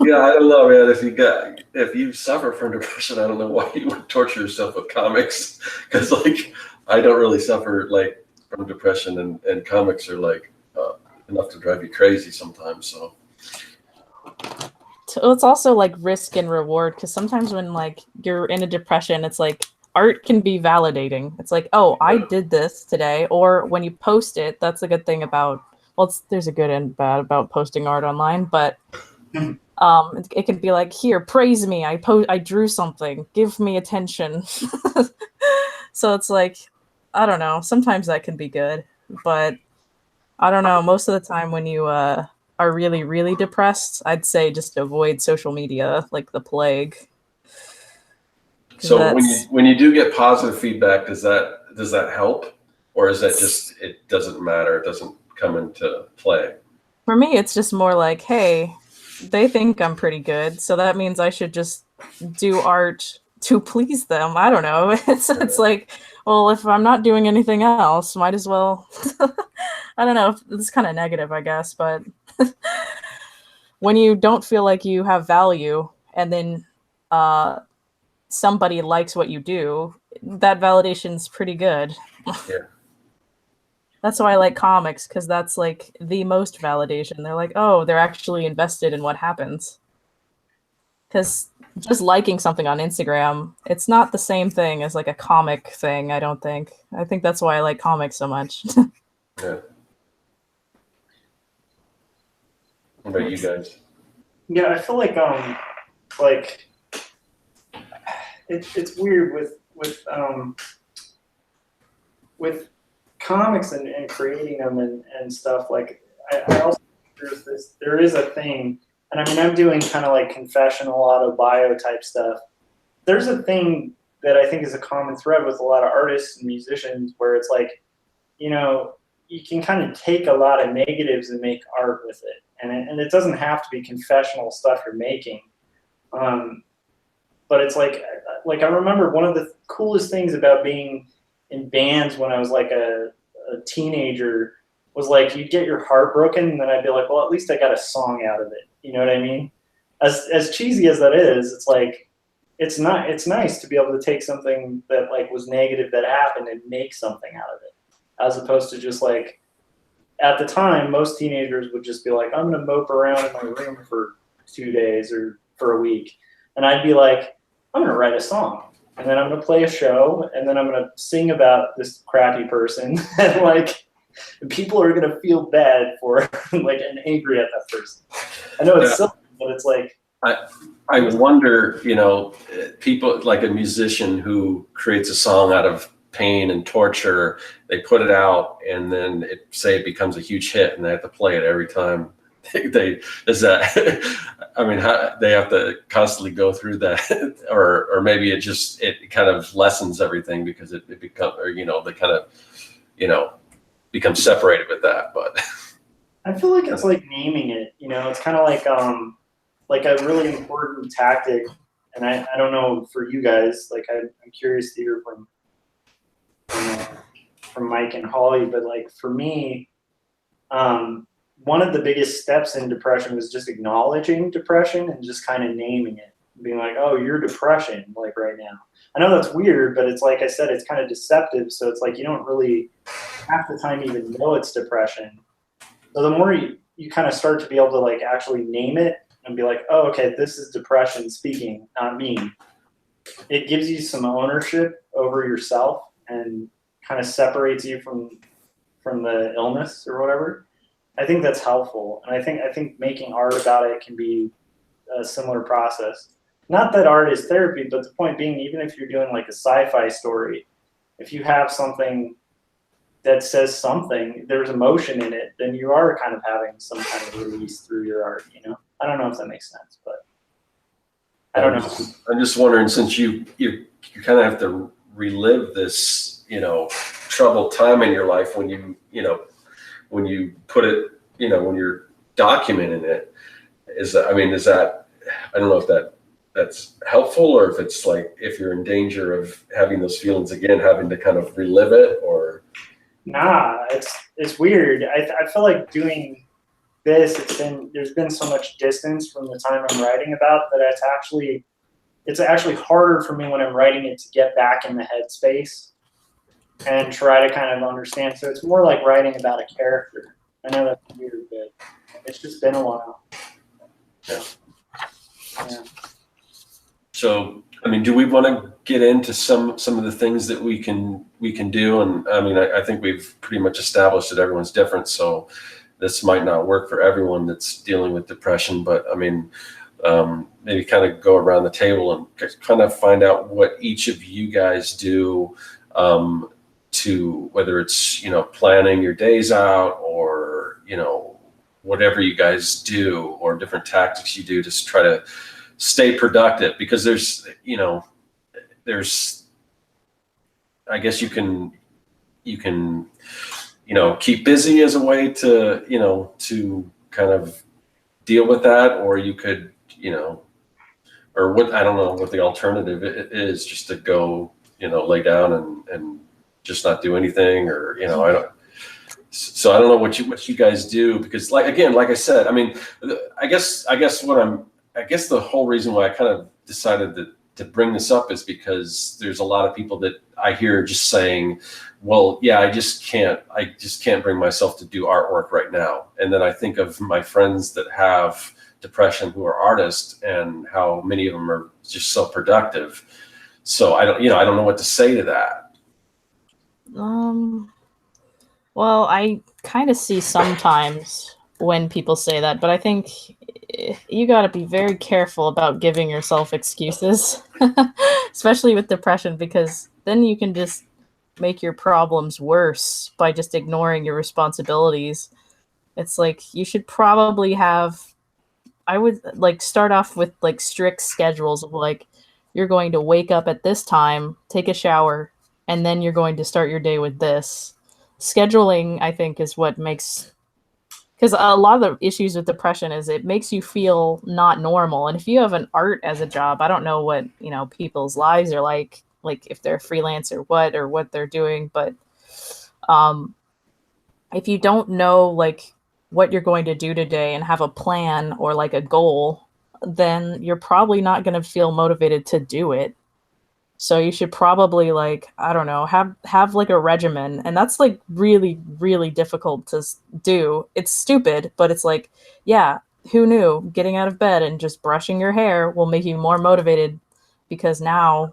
Yeah, I don't know, man. If you suffer from depression, I don't know why you would torture yourself with comics. Because like I don't really suffer like from depression, and comics are like enough to drive you crazy sometimes. So It's also like risk and reward, because sometimes when like you're in a depression, it's like art can be validating. It's like, oh, I did this today. Or when you post it, that's a good thing about, well, there's a good and bad about posting art online, but it can be like, here, praise me. I drew something. Give me attention. So it's like, I don't know. Sometimes that can be good, but I don't know. Most of the time when you are really, really depressed, I'd say just avoid social media like the plague. so when you do get positive feedback, does that help, or is that just it doesn't matter? It doesn't come into play. For me, it's just more like, hey, they think I'm pretty good, so that means I should just do art to please them. I don't know. It's like, well, if I'm not doing anything else, might as well. I don't know. It's kind of negative, I guess, but when you don't feel like you have value, and then somebody likes what you do, that validation's pretty good. Yeah. That's why I like comics, because that's like the most validation. They're like, oh, they're actually invested in what happens. Because just liking something on Instagram, it's not the same thing as like a comic thing, I don't think. I think that's why I like comics so much. Yeah. What about you guys? Yeah, I feel like it's weird with comics and creating them and stuff. Like I also there is a thing, and I mean I'm doing kind of like confessional autobio type stuff. There's a thing that I think is a common thread with a lot of artists and musicians where it's like, you know, you can kind of take a lot of negatives and make art with it. And it doesn't have to be confessional stuff you're making. But it's like I remember one of the coolest things about being in bands when I was like a teenager was like you'd get your heart broken and then I'd be like, well, at least I got a song out of it. You know what I mean? As cheesy as that is, it's like it's nice to be able to take something that like was negative that happened and make something out of it, as opposed to just like, at the time, most teenagers would just be like, I'm going to mope around in my room for 2 days or for a week. And I'd be like, I'm going to write a song. And then I'm going to play a show. And then I'm going to sing about this crappy person. And like, people are going to feel bad for like and angry at that person. I know it's silly, but it's like. I wonder, you know, people like a musician who creates a song out of pain and torture, they put it out and then it becomes a huge hit and they have to play it every time they have to constantly go through that or maybe it kind of lessens everything because it becomes, or you know, they kind of, you know, become separated with that. But I feel like it's like naming it, you know, it's kind of like a really important tactic, and I don't know for you guys, like I'm curious to hear from Mike and Holly, but like for me, one of the biggest steps in depression was just acknowledging depression and just kind of naming it, being like, oh, you're depression, like right now. I know that's weird, but it's like I said, it's kind of deceptive. So it's like you don't really half the time even know it's depression. So the more you kind of start to be able to like actually name it and be like, oh, okay, this is depression speaking, not me. it gives you some ownership over yourself and kind of separates you from the illness or whatever. I think that's helpful, and I think making art about it can be a similar process. Not that art is therapy, but the point being, even if you're doing like a sci-fi story, if you have something that says something, there's emotion in it, then you are kind of having some kind of release through your art, you know? I don't know if that makes sense, but I don't know. I'm just wondering, since you kind of have to relive this, troubled time in your life when you put it, when you're documenting it, is that, I don't know if that's helpful, or if it's like, if you're in danger of having those feelings again, having to kind of relive it, or. Nah, it's weird. I feel like doing this, there's been so much distance from the time I'm writing about that it's actually harder for me when I'm writing it to get back in the headspace and try to kind of understand. So it's more like writing about a character. I know that's weird, but it's just been a while. So, yeah. So, do we want to get into some of the things that we can do? And I think we've pretty much established that everyone's different. So this might not work for everyone that's dealing with depression, but maybe kind of go around the table and kind of find out what each of you guys do, to, whether it's, planning your days out, or, whatever you guys do, or different tactics you do to try to stay productive, because there's I guess you can keep busy as a way to to kind of deal with that, or you could or what, I don't know what the alternative is, just to go lay down and just not do anything, or I don't know what you guys do, because like I said, I guess the whole reason why I kind of decided to bring this up is because there's a lot of people that I hear just saying, well, yeah, I just can't bring myself to do artwork right now. And then I think of my friends that have depression who are artists, and how many of them are just so productive. So I don't know what to say to that. Well, I kind of see sometimes when people say that, but I think you got to be very careful about giving yourself excuses, especially with depression, because then you can just make your problems worse by just ignoring your responsibilities. It's like, you should probably I would start off with strict schedules of you're going to wake up at this time, take a shower, and then you're going to start your day with this. Scheduling, I think, is what makes, because a lot of the issues with depression is it makes you feel not normal. And if you have an art as a job, I don't know what people's lives are like if they're freelance or what they're doing, but if you don't know what you're going to do today and have a plan or a goal, then you're probably not going to feel motivated to do it. So you should probably I don't know, have a regimen. And that's really, really difficult to do. It's stupid, but it's yeah, who knew getting out of bed and just brushing your hair will make you more motivated, because now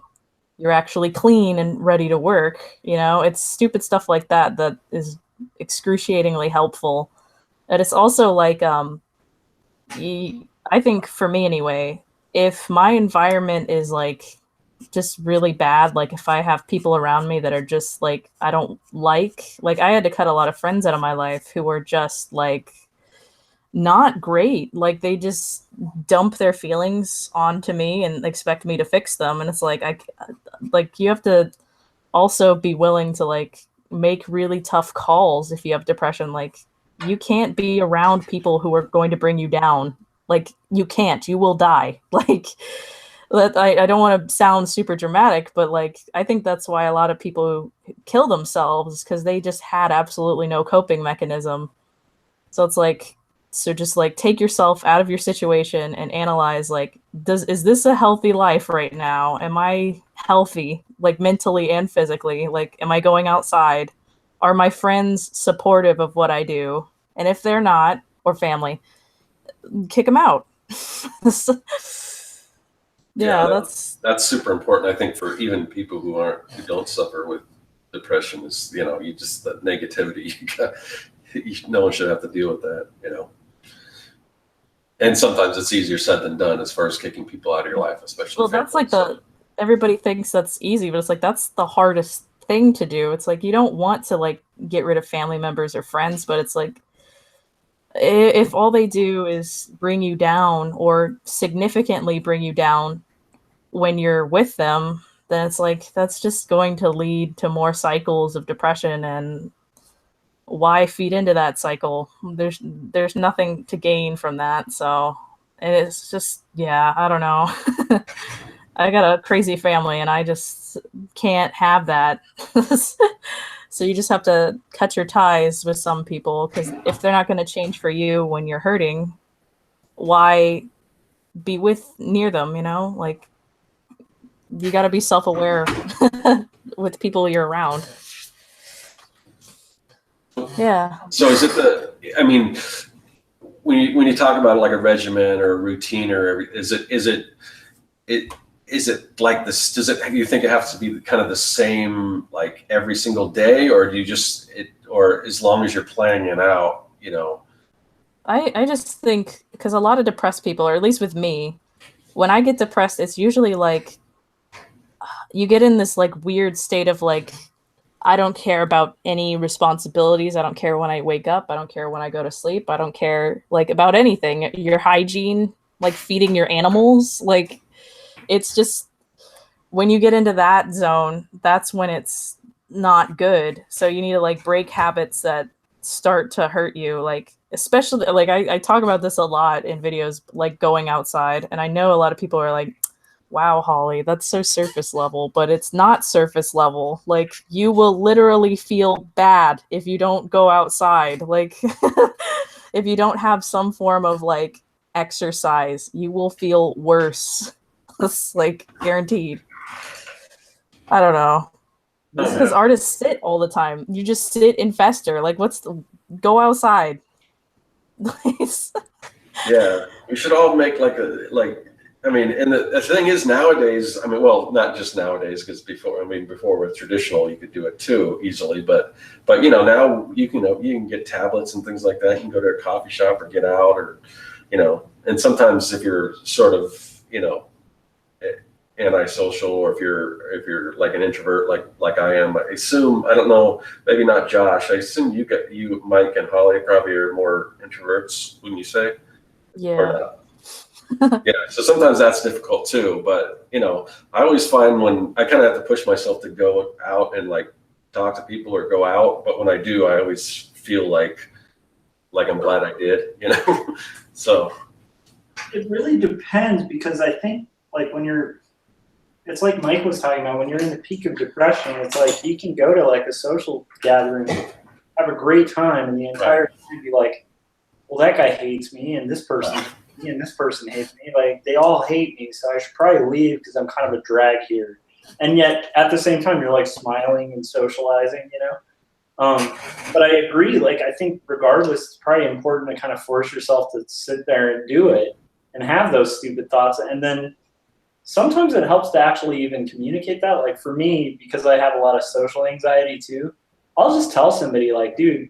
you're actually clean and ready to work. It's stupid stuff like that that is excruciatingly helpful. And it's also I think, for me anyway, if my environment is just really bad, if I have people around me that are just I don't I had to cut a lot of friends out of my life who were just not great. They just dump their feelings onto me and expect me to fix them. And it's you have to also be willing to make really tough calls if you have depression. You can't be around people who are going to bring you down. You can't, you will die. I don't want to sound super dramatic, but I think that's why a lot of people kill themselves, because they just had absolutely no coping mechanism. So it's just take yourself out of your situation and analyze is this a healthy life right now? Am I healthy, mentally and physically? Am I going outside? Are my friends supportive of what I do? And if they're not, or family, kick them out. Yeah, that's super important. I think for even people who don't suffer with depression is, you just, the negativity, no one should have to deal with that, And sometimes it's easier said than done as far as kicking people out of your life, especially. Well, that's like everybody thinks that's easy, but it's like that's the hardest thing to do. It's like you don't want to like get rid of family members or friends, but it's like if all they do is bring you down or significantly bring you down when you're with them, then it's like that's just going to lead to more cycles of depression, and why feed into that cycle? There's nothing to gain from that. So it's just, yeah, I don't know. I got a crazy family and I just can't have that. So you just have to cut your ties with some people, because if they're not going to change for you when you're hurting, why be near them, Like, you got to be self-aware with people you're around. Yeah. So is it when you talk about like a regimen or a routine, or is it like this? Do you think it has to be kind of the same like every single day, or do you or as long as you're planning it out, I just think, because a lot of depressed people, or at least with me, when I get depressed, it's usually like you get in this like weird state of like, I don't care about any responsibilities. I don't care when I wake up. I don't care when I go to sleep. I don't care like about anything. Your hygiene, like feeding your animals, like it's just when you get into that zone, that's when it's not good. So you need to like break habits that start to hurt you. Like, especially like I talk about this a lot in videos, like going outside. And I know a lot of people are like, wow, Holly, that's so surface level, but it's not surface level. Like, you will literally feel bad if you don't go outside. Like, if you don't have some form of like exercise, you will feel worse. That's like guaranteed. I don't know. This is because artists sit all the time. You just sit and fester. Like, go outside. Yeah, we should all make and the thing is nowadays, well, not just nowadays, because before with traditional, you could do it too easily, but now you can get tablets and things like that. You can go to a coffee shop or get out, or, and sometimes if you're sort of, antisocial, or if you're like an introvert, like I am, I assume, I don't know, maybe not Josh, I assume you, Mike, and Holly probably are more introverts, wouldn't you say? Yeah. Yeah, so sometimes that's difficult too, but I always find when I kind of have to push myself to go out and like talk to people or go out, but when I do, I always feel like I'm glad I did, So it really depends, because I think like it's like Mike was talking about, when you're in the peak of depression, it's like you can go to like a social gathering, have a great time, and the entire time be like, well, that guy hates me, and this person hates me, and this person hates me. Like, they all hate me, so I should probably leave because I'm kind of a drag here. And yet, at the same time, you're like smiling and socializing, But I agree. Like, I think regardless, it's probably important to kind of force yourself to sit there and do it and have those stupid thoughts. And then sometimes it helps to actually even communicate that. Like, for me, because I have a lot of social anxiety too, I'll just tell somebody like, dude,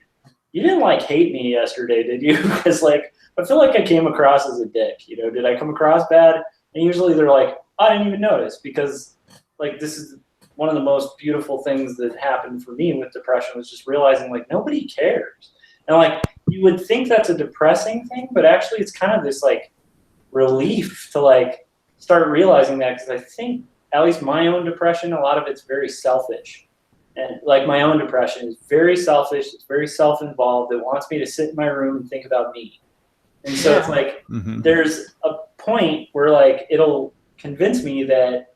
you didn't like hate me yesterday, did you? Because like, I feel like I came across as a dick, did I come across bad? And usually they're like, I didn't even notice, because like, this is one of the most beautiful things that happened for me with depression, was just realizing like, nobody cares. And like, you would think that's a depressing thing, but actually it's kind of this like relief to like start realizing that, because I think at least my own depression, a lot of it's very selfish. And like, my own depression is very selfish. It's very self-involved. It wants me to sit in my room and think about me. And so it's like, there's a point where like, it'll convince me that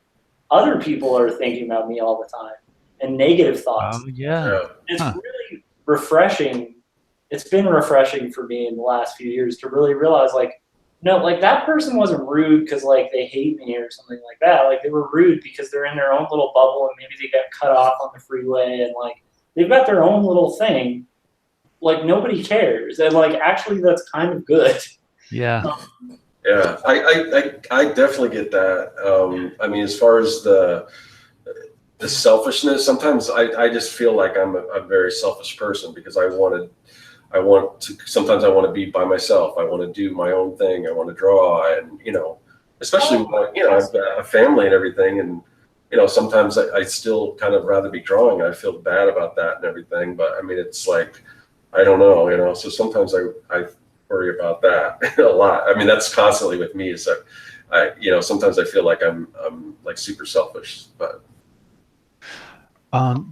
other people are thinking about me all the time, and negative thoughts. Oh, yeah. It's really refreshing. It's been refreshing for me in the last few years to really realize like, no, like, that person wasn't rude because like they hate me or something like that. Like, they were rude because they're in their own little bubble, and maybe they got cut off on the freeway, and like, they've got their own little thing. Like, nobody cares. And like, actually, that's kind of good. Yeah. Yeah, I definitely get that. I mean, as far as the selfishness, sometimes I just feel like I'm a very selfish person because sometimes I want to be by myself. I want to do my own thing. I want to draw, and especially when I've got a family and everything, and sometimes I still kind of rather be drawing. I feel bad about that and everything, but I mean, it's like, I don't know, so sometimes I worry about that a lot. I mean, that's constantly with me, is that sometimes I feel like I'm like super selfish, but.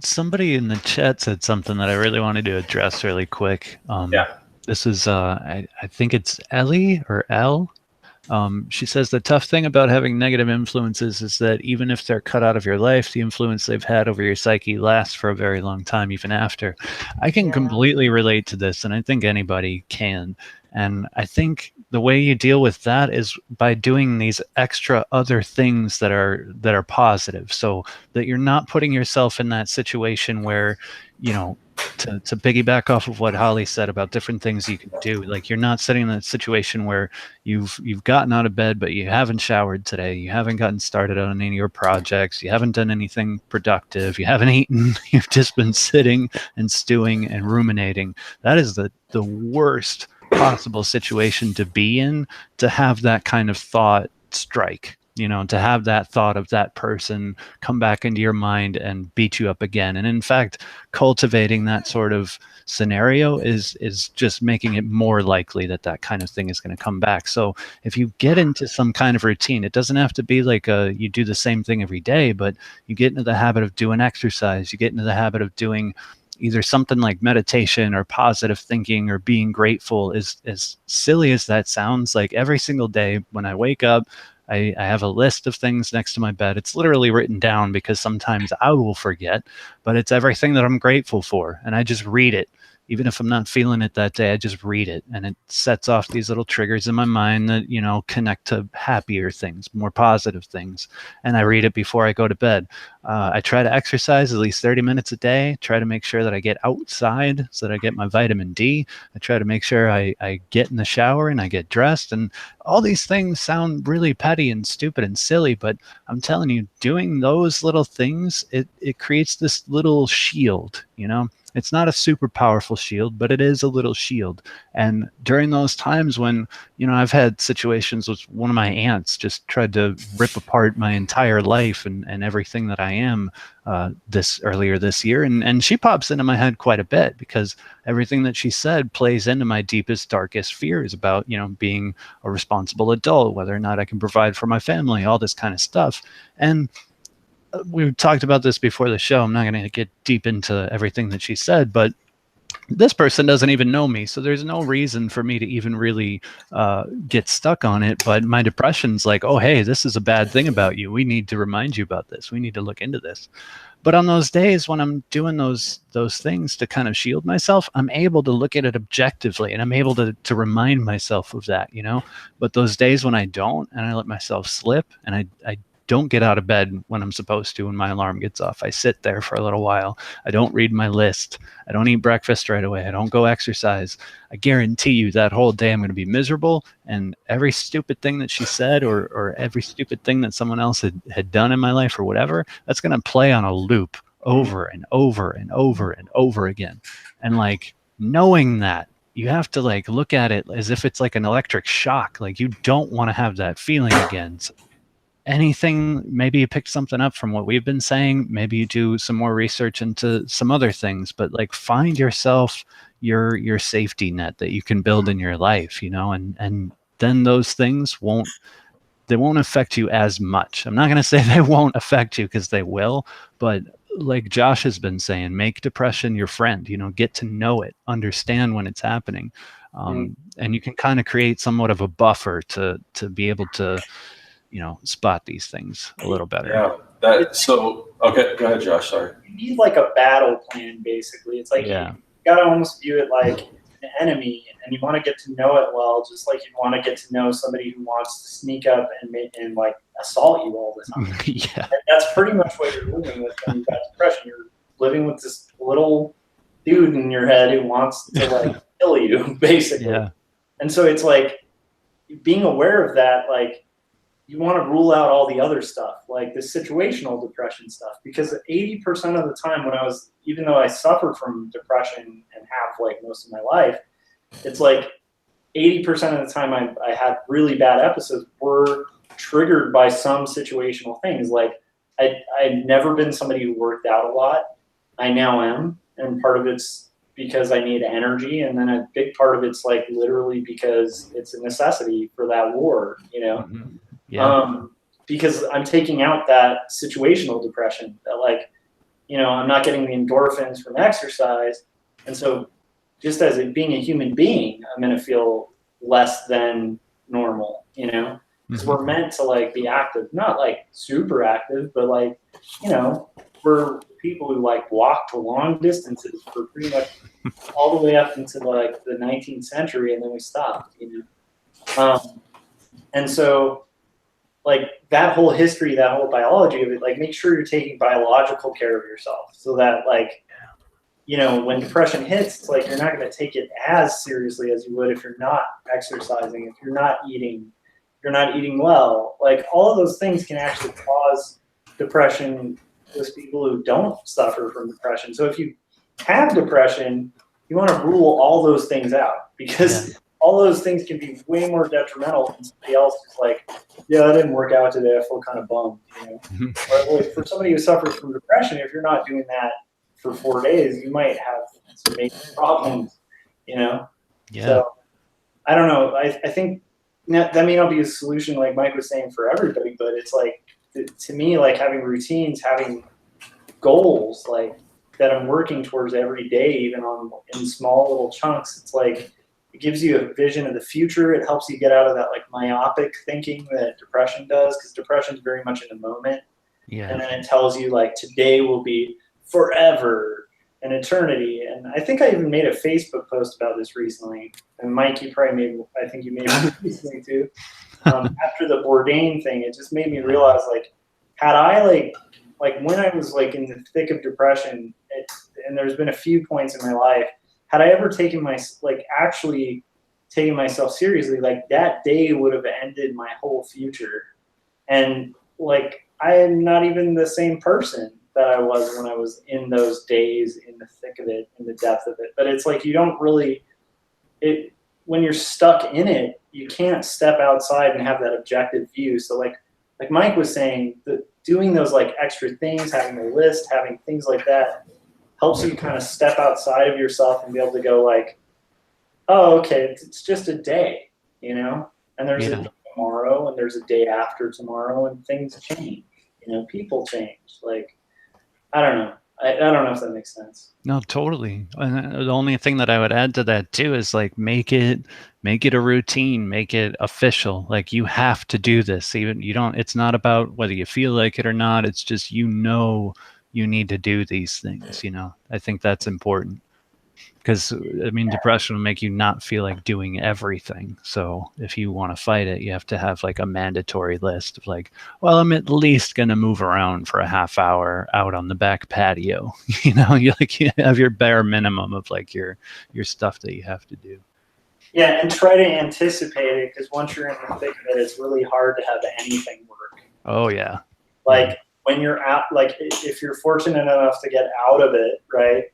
Somebody in the chat said something that I really wanted to address really quick. Yeah. This is, I think it's Ellie or Elle. She says the tough thing about having negative influences is that even if they're cut out of your life, the influence they've had over your psyche lasts for a very long time, even after. I can completely relate to this, and I think anybody can. And I think the way you deal with that is by doing these extra other things that are positive, so that you're not putting yourself in that situation where, to piggyback off of what Holly said about different things you can do, like you're not sitting in that situation where you've gotten out of bed but you haven't showered today, you haven't gotten started on any of your projects, you haven't done anything productive, you haven't eaten, you've just been sitting and stewing and ruminating. That is the worst possible situation to be in, to have that kind of thought strike, to have that thought of that person come back into your mind and beat you up again. And in fact, cultivating that sort of scenario is just making it more likely that that kind of thing is going to come back. So if you get into some kind of routine, it doesn't have to be like you do the same thing every day, but you get into the habit of doing exercise, you get into the habit of doing either something like meditation or positive thinking or being grateful. As silly as that sounds, like every single day when I wake up, I have a list of things next to my bed. It's literally written down because sometimes I will forget, but it's everything that I'm grateful for. And I just read it. Even if I'm not feeling it that day, I just read it. And it sets off these little triggers in my mind that, connect to happier things, more positive things. And I read it before I go to bed. I try to exercise at least 30 minutes a day, try to make sure that I get outside so that I get my vitamin D. I try to make sure I get in the shower and I get dressed. And all these things sound really petty and stupid and silly, but I'm telling you, doing those little things, it creates this little shield, It's not a super powerful shield, but it is a little shield. And during those times when, I've had situations with one of my aunts just tried to rip apart my entire life and everything that I am earlier this year. And she pops into my head quite a bit because everything that she said plays into my deepest, darkest fears about, being a responsible adult, whether or not I can provide for my family, all this kind of stuff. And we've talked about this before the show. I'm not going to get deep into everything that she said, but this person doesn't even know me, so there's no reason for me to even really get stuck on it. But my depression's like, oh, hey, this is a bad thing about you. We need to remind you about this. We need to look into this. But on those days when I'm doing those things to kind of shield myself, I'm able to look at it objectively, and I'm able to remind myself of that, But those days when I don't, and I let myself slip, and I don't get out of bed when I'm supposed to when my alarm gets off. I sit there for a little while. I don't read my list. I don't eat breakfast right away. I don't go exercise. I guarantee you that whole day I'm going to be miserable, and every stupid thing that she said or every stupid thing that someone else had done in my life or whatever, that's going to play on a loop over and over and over and over again. And like knowing that, you have to like look at it as if it's like an electric shock. Like you don't want to have that feeling again. So anything, maybe you picked something up from what we've been saying, maybe you do some more research into some other things, but like find yourself your safety net that you can build in your life, and then those things won't affect you as much. I'm not going to say they won't affect you, because they will, but like Josh has been saying, make depression your friend, get to know it, understand when it's happening. And you can kind of create somewhat of a buffer to be able to spot these things a little better. Yeah. Okay, go ahead, Josh. Sorry. You need like a battle plan, basically. It's like you gotta almost view it like an enemy, and you want to get to know it well, just like you want to get to know somebody who wants to sneak up and like assault you all the time. Yeah. And that's pretty much what you're living with when you've got depression. You're living with this little dude in your head who wants to like kill you, basically. Yeah. And so it's like, being aware of that, like, you want to rule out all the other stuff, like the situational depression stuff, because 80% of the time when even though I suffer from depression and have like most of my life, it's like 80% of the time I had really bad episodes were triggered by some situational things. Like I've never been somebody who worked out a lot. I now am. And part of it's because I need energy. And then a big part of it's like literally because it's a necessity for that war, you know? Mm-hmm. Yeah. Because I'm taking out that situational depression that, like, you know, I'm not getting the endorphins from exercise. And so just as being a human being, I'm going to feel less than normal, you know, because we're meant to like be active, not like super active, but like, you know, we're people who like walk to long distances for pretty much all the way up into like the 19th century. And then we stopped, you know? And so, like that whole history, that whole biology of it, like make sure you're taking biological care of yourself so that, like, you know, when depression hits, it's like you're not going to take it as seriously as you would if you're not exercising, if you're not eating well. Like all of those things can actually cause depression with people who don't suffer from depression. So if you have depression, you want to rule all those things out, because all those things can be way more detrimental than somebody else who's like, yeah, I didn't work out today, I feel kind of bummed, you know. Or like for somebody who suffers from depression, if you're not doing that for 4 days, you might have some major problems, you know. So I don't know. I think that may not be a solution like Mike was saying for everybody, but it's like, to me, like having routines, having goals like that I'm working towards every day, even in small little chunks, it's like, it gives you a vision of the future. It helps you get out of that like myopic thinking that depression does, because depression is very much in the moment. Yeah. And then it tells you like today will be forever, an eternity. And I think I even made a Facebook post about this recently. And Mike, I think you made it recently too. After the Bourdain thing, it just made me realize, like, had I like when I was like in the thick of depression, and there's been a few points in my life, had I ever actually taken myself seriously, like that day would have ended my whole future. And like, I am not even the same person that I was when I was in those days, in the thick of it, in the depth of it. But it's like, you don't really, when you're stuck in it, you can't step outside and have that objective view. So like Mike was saying, doing those like extra things, having a list, having things like that, helps you kind of step outside of yourself and be able to go like, oh, okay, it's just a day, you know? And there's a day tomorrow, and there's a day after tomorrow, and things change, you know, people change. Like, I don't know. I don't know if that makes sense. No, totally. And the only thing that I would add to that too is like make it a routine, make it official. Like you have to do this. Even it's not about whether you feel like it or not. It's just, you need to do these things, you know. I think that's important. Because, I mean, depression will make you not feel like doing everything. So if you want to fight it, you have to have like a mandatory list of like, well, I'm at least going to move around for a half hour out on the back patio. You know, you have your bare minimum of like your stuff that you have to do. Yeah, and try to anticipate it, because once you're in the thick of it, it's really hard to have anything work. Oh, yeah. Like when you're out, like if you're fortunate enough to get out of it, right?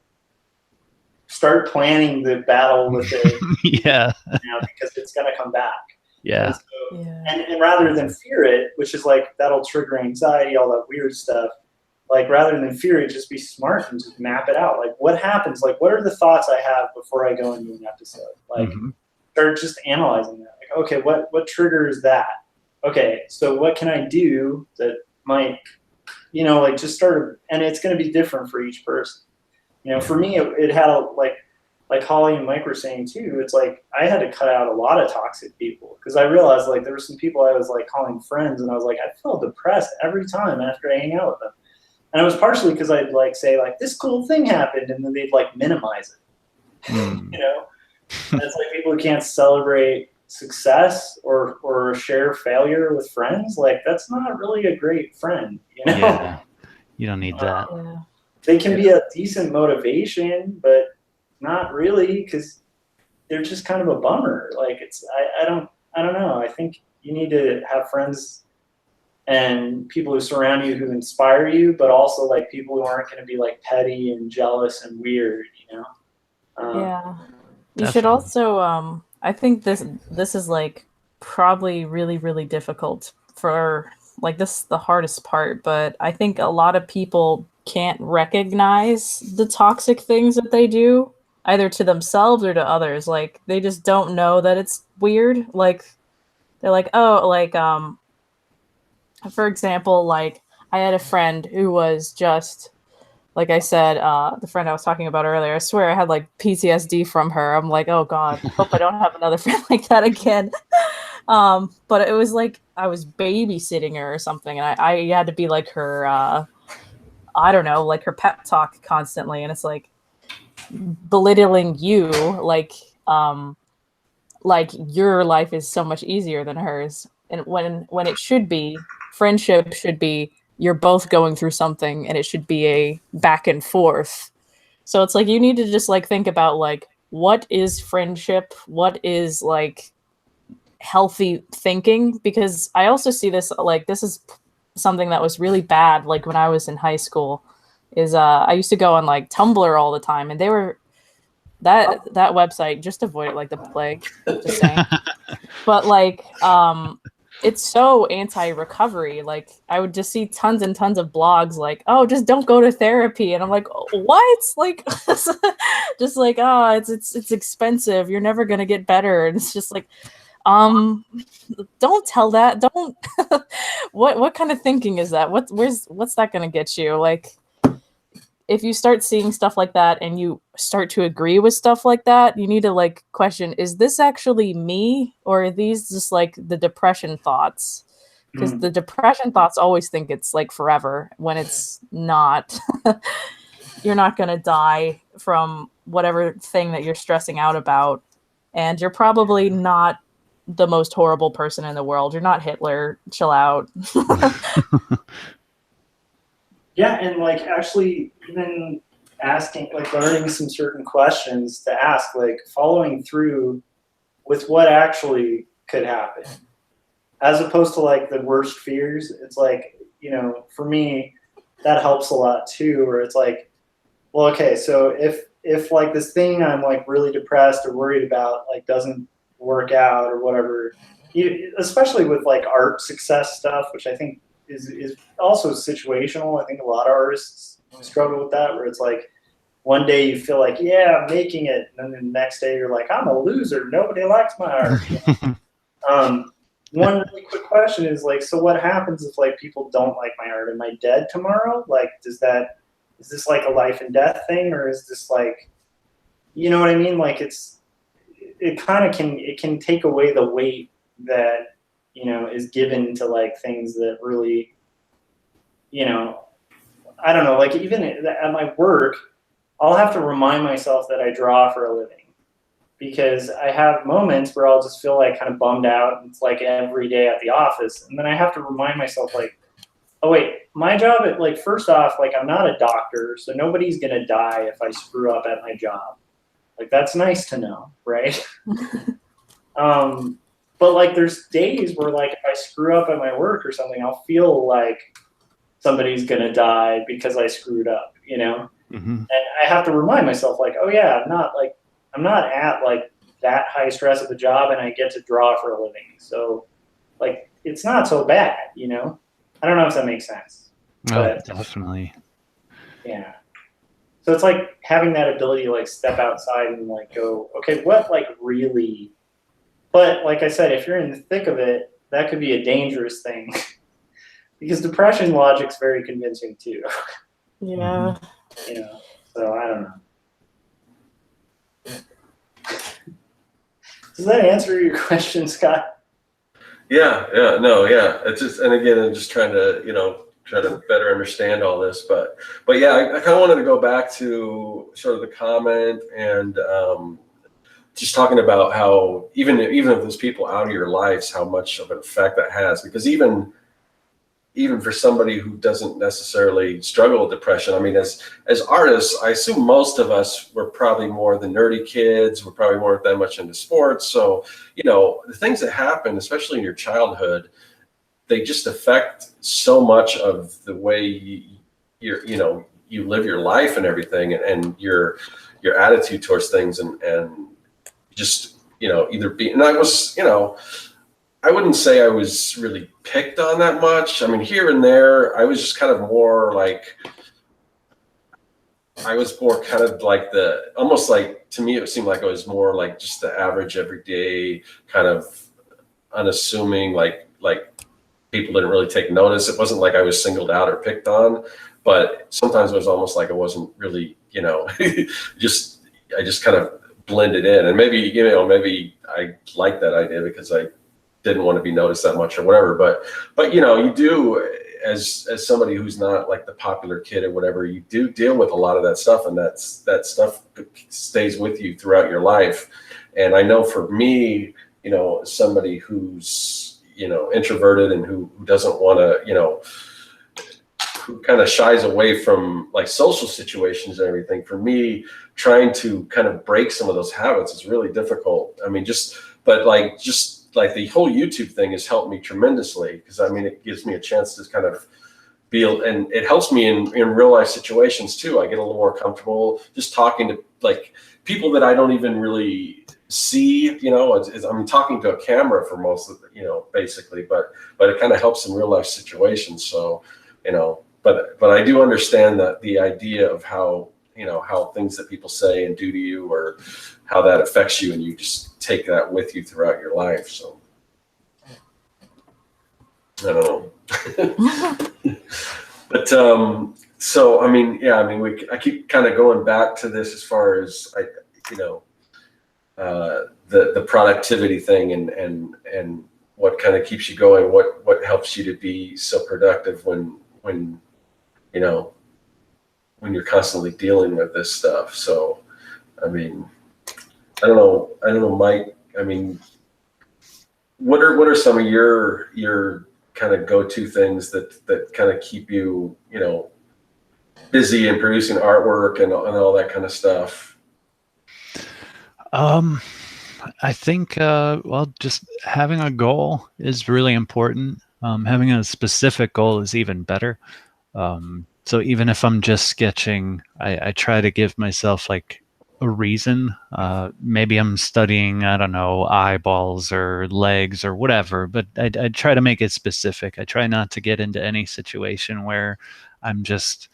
Start planning the battle with it. Yeah. You know, because it's going to come back. Yeah. And rather than fear it, which is like, that'll trigger anxiety, all that weird stuff. Like rather than fear it, just be smart and just map it out. Like what happens? Like what are the thoughts I have before I go into an episode? Like start just analyzing that. Like, okay, what triggers that? Okay, so what can I do that might, you know, like just start, and it's going to be different for each person. You know, for me, it had like Holly and Mike were saying too, it's like I had to cut out a lot of toxic people, because I realized like there were some people I was like calling friends, and I was like, I feel depressed every time after I hang out with them. And it was partially because I'd like say like, this cool thing happened, and then they'd like minimize it. You know, and it's like people who can't celebrate success or share failure with friends. Like that's not really a great friend, you know? Yeah. You don't need that. They can be a decent motivation, but not really, because they're just kind of a bummer. Like I don't I don't know. I think you need to have friends and people who surround you who inspire you, but also like people who aren't going to be like petty and jealous and weird, you know? Yeah. You should Definitely. also I think this is like probably really, really difficult for like this is the hardest part, but I think a lot of people can't recognize the toxic things that they do, either to themselves or to others. Like they just don't know that it's weird. Like they're like, oh, like for example, like I had a friend who was just like I said, the friend I was talking about earlier, I swear I had like PTSD from her. I'm like, oh God, hope I don't have another friend like that again. But it was like I was babysitting her or something, and I had to be like her, I don't know, like her pep talk constantly, and it's like belittling you, like your life is so much easier than hers, and when it should be, friendship should be you're both going through something, and it should be a back and forth. So it's like you need to just like think about like what is friendship, what is like healthy thinking, because I also see this like this is something that was really bad like when I was in high school is I used to go on like Tumblr all the time, and they were that website, just avoid it like the plague, just saying. But like it's so anti-recovery. Like I would just see tons and tons of blogs like, oh, just don't go to therapy, and I'm like, what? Like just like, oh, it's expensive, you're never gonna get better. And it's just like, don't tell that, don't what kind of thinking is that? What's that gonna get you? Like if you start seeing stuff like that and you start to agree with stuff like that, you need to like question, is this actually me, or are these just like the depression thoughts? Because the depression thoughts always think it's like forever when it's not. You're not going to die from whatever thing that you're stressing out about. And you're probably not the most horrible person in the world. You're not Hitler. Chill out. Yeah, and like actually even asking, like learning some certain questions to ask, like following through with what actually could happen, as opposed to like the worst fears. It's like, you know, for me, that helps a lot too, where it's like, well, okay, so if like this thing I'm like really depressed or worried about like doesn't work out or whatever, especially with like art success stuff, which I think is also situational. I think a lot of artists struggle with that, where it's like one day you feel like, yeah, I'm making it, and then the next day you're like, I'm a loser, nobody likes my art. One really quick question is like, so what happens if like people don't like my art? Am I dead tomorrow? Like, is this like a life and death thing, or is this like, you know what I mean? Like it kind of can take away the weight that, you know, is given to like things that really, you know, I don't know, like even at my work, I'll have to remind myself that I draw for a living, because I have moments where I'll just feel like kind of bummed out. It's like every day at the office. And then I have to remind myself like, oh wait, my job at like, first off, like I'm not a doctor, so nobody's going to die if I screw up at my job. Like that's nice to know, right? But like there's days where like if I screw up at my work or something, I'll feel like somebody's gonna die because I screwed up, you know? Mm-hmm. And I have to remind myself like, oh yeah, I'm not at like that high stress of a job, and I get to draw for a living. So like it's not so bad, you know? I don't know if that makes sense. Oh, definitely. Yeah. So it's like having that ability to like step outside and like go, okay, what like really. But like I said, if you're in the thick of it, that could be a dangerous thing, because depression logic's very convincing too. Yeah. You know, so I don't know. Does that answer your question, Scott? Yeah. It's just, and again, I'm just trying to, you know, try to better understand all this, but yeah, I kind of wanted to go back to sort of the comment and just talking about how even if there's people out of your lives, how much of an effect that has, because even even for somebody who doesn't necessarily struggle with depression, I mean, as artists, I assume most of us were probably more the nerdy kids. We're probably weren't that much into sports. So, you know, the things that happen, especially in your childhood, they just affect so much of the way you live your life and everything, and your attitude towards things, and just, you know, either be, and I was, you know, I wouldn't say I was really picked on that much. I mean, here and there, I was just kind of more like, I was more kind of like almost like, to me, it seemed like I was more like just the average, everyday, kind of unassuming, like people didn't really take notice. It wasn't like I was singled out or picked on, but sometimes it was almost like I wasn't really, you know, I just kind of blended in. And maybe, you know, maybe I liked that idea because I didn't want to be noticed that much or whatever. But you know, you do, as somebody who's not like the popular kid or whatever, you do deal with a lot of that stuff, and that stuff stays with you throughout your life. And I know for me, you know, somebody who's, you know, introverted and who doesn't want to, you know, who kind of shies away from like social situations and everything, for me, trying to kind of break some of those habits is really difficult. I mean, just like the whole YouTube thing has helped me tremendously, because I mean, it gives me a chance to kind of be, and it helps me in real life situations too. I get a little more comfortable just talking to like people that I don't even really see, you know. I'm talking to a camera for most of the, you know, basically, but it kind of helps in real life situations. So, you know, but I do understand that the idea of how, you know, how things that people say and do to you, or how that affects you, and you just take that with you throughout your life. So I don't know. But so I mean, yeah, I mean, I keep kind of going back to this as far as you know, the productivity thing, and what kind of keeps you going, what helps you to be so productive when you know, when you're constantly dealing with this stuff. So I mean, I don't know, Mike. I mean, what are some of your kind of go-to things that kind of keep you, you know, busy and producing artwork and all that kind of stuff? I think, well, just having a goal is really important. Having a specific goal is even better. So even if I'm just sketching, I try to give myself like a reason. Maybe I'm studying, I don't know, eyeballs or legs or whatever, but I try to make it specific. I try not to get into any situation where I'm just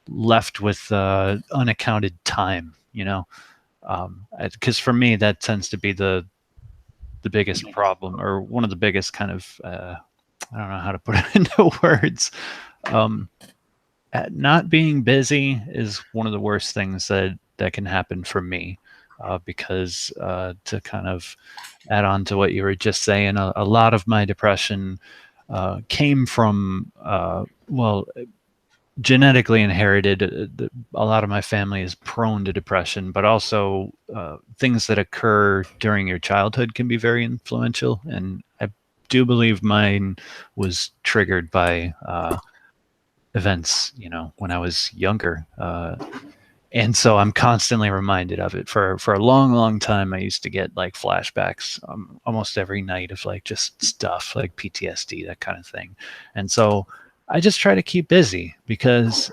left with unaccounted time, you know, because for me, that tends to be the biggest problem, or one of the biggest kind of, I don't know how to put it into words. Not being busy is one of the worst things that can happen for me, because to kind of add on to what you were just saying, a lot of my depression came from, well, genetically inherited. A lot of my family is prone to depression, but also things that occur during your childhood can be very influential. And I do believe mine was triggered by events, you know, when I was younger. And so I'm constantly reminded of it. For a long, long time, I used to get like flashbacks almost every night of like just stuff like PTSD, that kind of thing. And so I just try to keep busy, because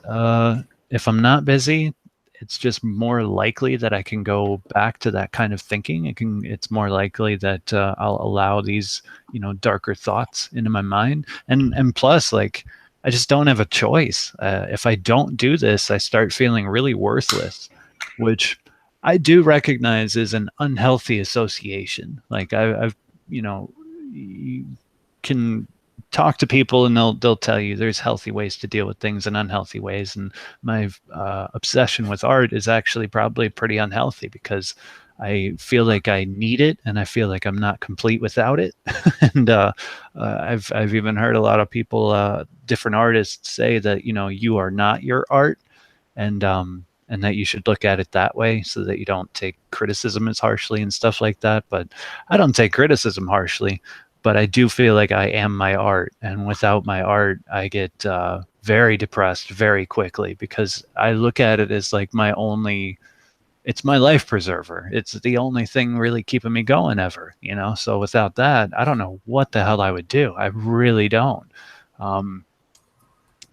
if I'm not busy, it's just more likely that I can go back to that kind of thinking. It's more likely that I'll allow these, you know, darker thoughts into my mind. And plus, like, I just don't have a choice. If I don't do this, I start feeling really worthless, which I do recognize is an unhealthy association. Like I've, you know, you can talk to people and they'll tell you there's healthy ways to deal with things and unhealthy ways. And my obsession with art is actually probably pretty unhealthy, because I feel like I need it, and I feel like I'm not complete without it. And I've even heard a lot of people, different artists, say that, you know, you are not your art, and that you should look at it that way, so that you don't take criticism as harshly and stuff like that. But I don't take criticism harshly. but I do feel like I am my art, and without my art, I get very depressed very quickly, because I look at it as like it's my life preserver. It's the only thing really keeping me going ever, you know? So without that, I don't know what the hell I would do. I really don't.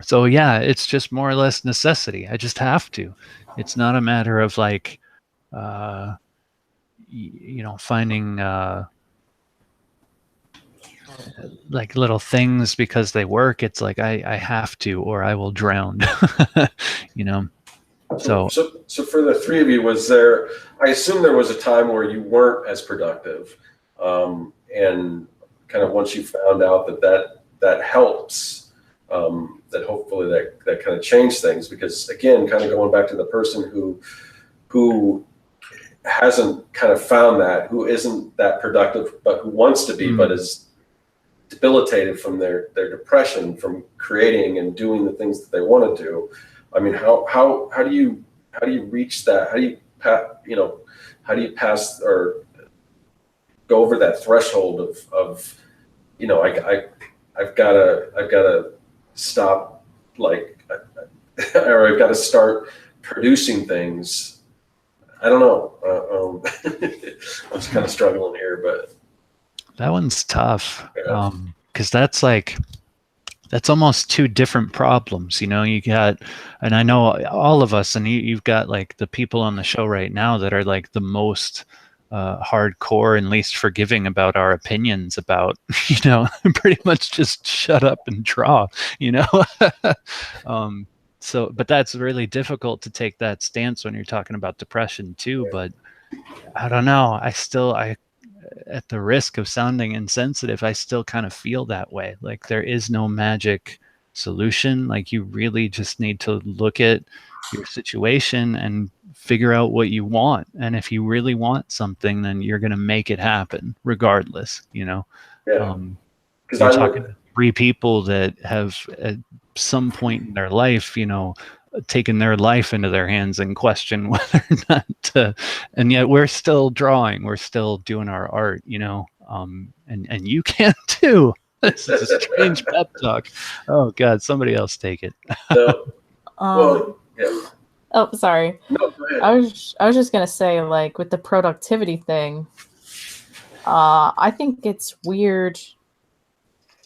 So yeah, it's just more or less necessity. I just have to. It's not a matter of like, finding like little things because they work. It's like I have to, or I will drown. you know. So for the three of you, was there? I assume there was a time where you weren't as productive, and kind of once you found out that helps, that hopefully that kind of changed things. Because again, kind of going back to the person who hasn't kind of found that, who isn't that productive, but who wants to be, but is debilitated from their depression from creating and doing the things that they want to do. I mean, how do you reach that? How do you pass or go over that threshold of I've got to stop, like, or I've got to start producing things. I don't know. I'm just kind of struggling here, but that one's tough, because that's almost two different problems. You know, you got, and I know all of us, and you've got like the people on the show right now that are like the most hardcore and least forgiving about our opinions about, pretty much just shut up and draw, So, but that's really difficult to take that stance when you're talking about depression too. But I don't know. I, at the risk of sounding insensitive, I still kind of feel that way. Like there is no magic solution. Like you really just need to look at your situation and figure out what you want. And if you really want something, then you're going to make it happen regardless, Yeah. You're talking to three people that have at some point in their life, taken their life into their hands and question whether or not to, and yet we're still drawing, we're still doing our art, and you can too. This is a strange pep talk. Oh God, somebody else take it. No. Well, yeah. Oh, sorry. No, go ahead. I was just gonna say, like, with the productivity thing, I think it's weird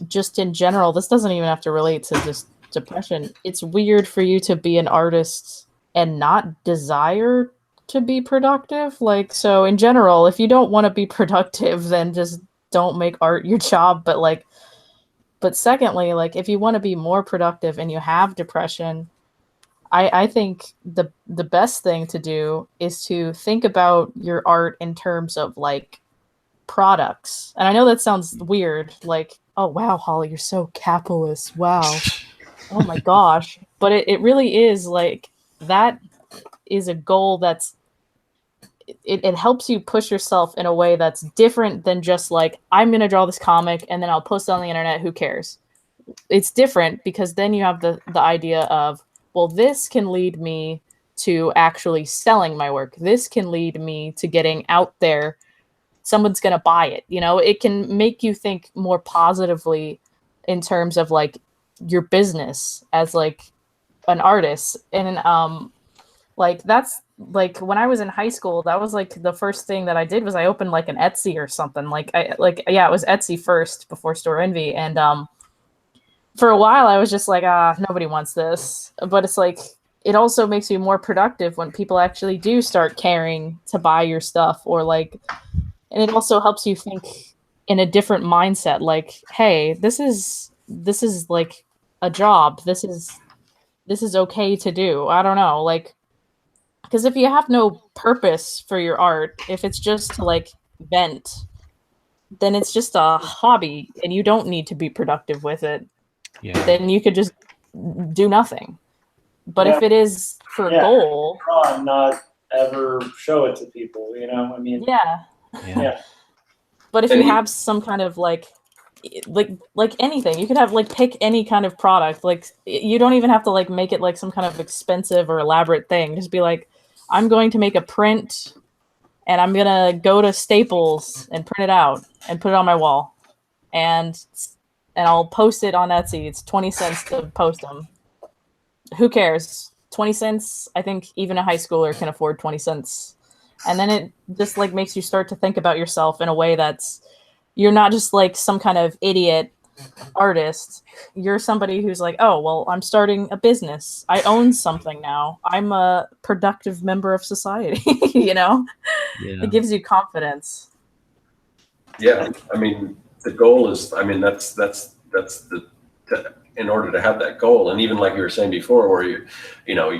just in general. This doesn't even have to relate to just depression. It's weird for you to be an artist and not desire to be productive. Like, so in general, if you don't want to be productive, then just don't make art your job. But secondly, like, if you want to be more productive and you have depression, I think the best thing to do is to think about your art in terms of like products. And I know that sounds weird, like, oh wow, Holly, you're so capitalist. Wow. Oh my gosh. But it really is, like, that is a goal that's it helps you push yourself in a way that's different than just like, I'm gonna draw this comic and then I'll post it on the internet, who cares? It's different because then you have the idea of, well, this can lead me to actually selling my work. This can lead me to getting out there. Someone's going to buy it. It can make you think more positively in terms of like your business as like an artist. And like that's like when I was in high school, that was like the first thing that I did was I opened like an Etsy or something. It was Etsy first before Store Envy. And for a while I was just like, nobody wants this. But it's like, it also makes you more productive when people actually do start caring to buy your stuff, or like, and it also helps you think in a different mindset. Like, hey, this is like a job. This is okay to do. I don't know. Like, because if you have no purpose for your art, if it's just to like vent, then it's just a hobby and you don't need to be productive with it. Yeah. Then you could just do nothing. But if it is for a goal, not ever show it to people, I mean, yeah. But if you have some kind of like anything, you could have like pick any kind of product. Like, you don't even have to like make it like some kind of expensive or elaborate thing. Just be like, I'm going to make a print and I'm gonna go to Staples and print it out and put it on my wall. and I'll post it on Etsy. It's 20 cents to post them. Who cares? 20 cents. I think even a high schooler can afford 20 cents. And then it just like makes you start to think about yourself in a way that's, you're not just like some kind of idiot artist. You're somebody who's like, oh, well, I'm starting a business. I own something now. I'm a productive member of society. You know, Yeah. it gives you confidence. Yeah, I mean, the goal is, I mean, that's in order to have that goal, and even like you were saying before, where you know,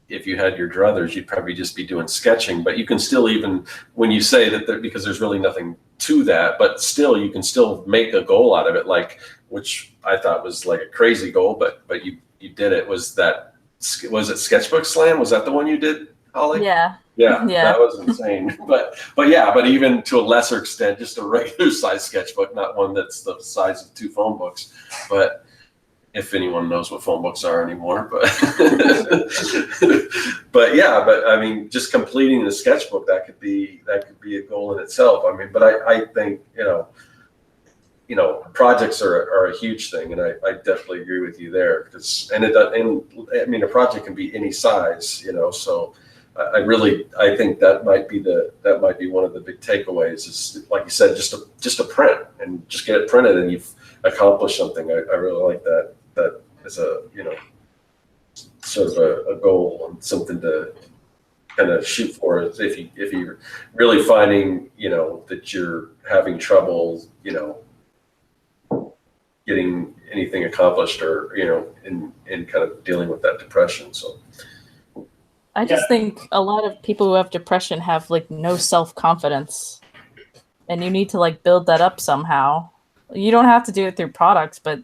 if you had your druthers, you'd probably just be doing sketching, but you can still, even when you say that because there's really nothing to that, but still you can still make a goal out of it, like, which I thought was like a crazy goal, but you did it. Was it Sketchbook Slam? Was that the one you did, Holly? Yeah. Yeah, Yeah. that was insane. But even to a lesser extent, just a regular size sketchbook, not one that's the size of 2 phone books. But if anyone knows what phone books are anymore, but but I mean, just completing the sketchbook, that could be a goal in itself. I mean, but I think projects are a huge thing, and I definitely agree with you there, because I mean, a project can be any size, so. I think that might be one of the big takeaways, is, like you said, just a print, and just get it printed and you've accomplished something. I really like that as a, sort of a goal and something to kind of shoot for. If you're really finding, that you're having trouble, getting anything accomplished, or, in kind of dealing with that depression. So. I just think a lot of people who have depression have like no self-confidence, and you need to like build that up somehow. You don't have to do it through products, but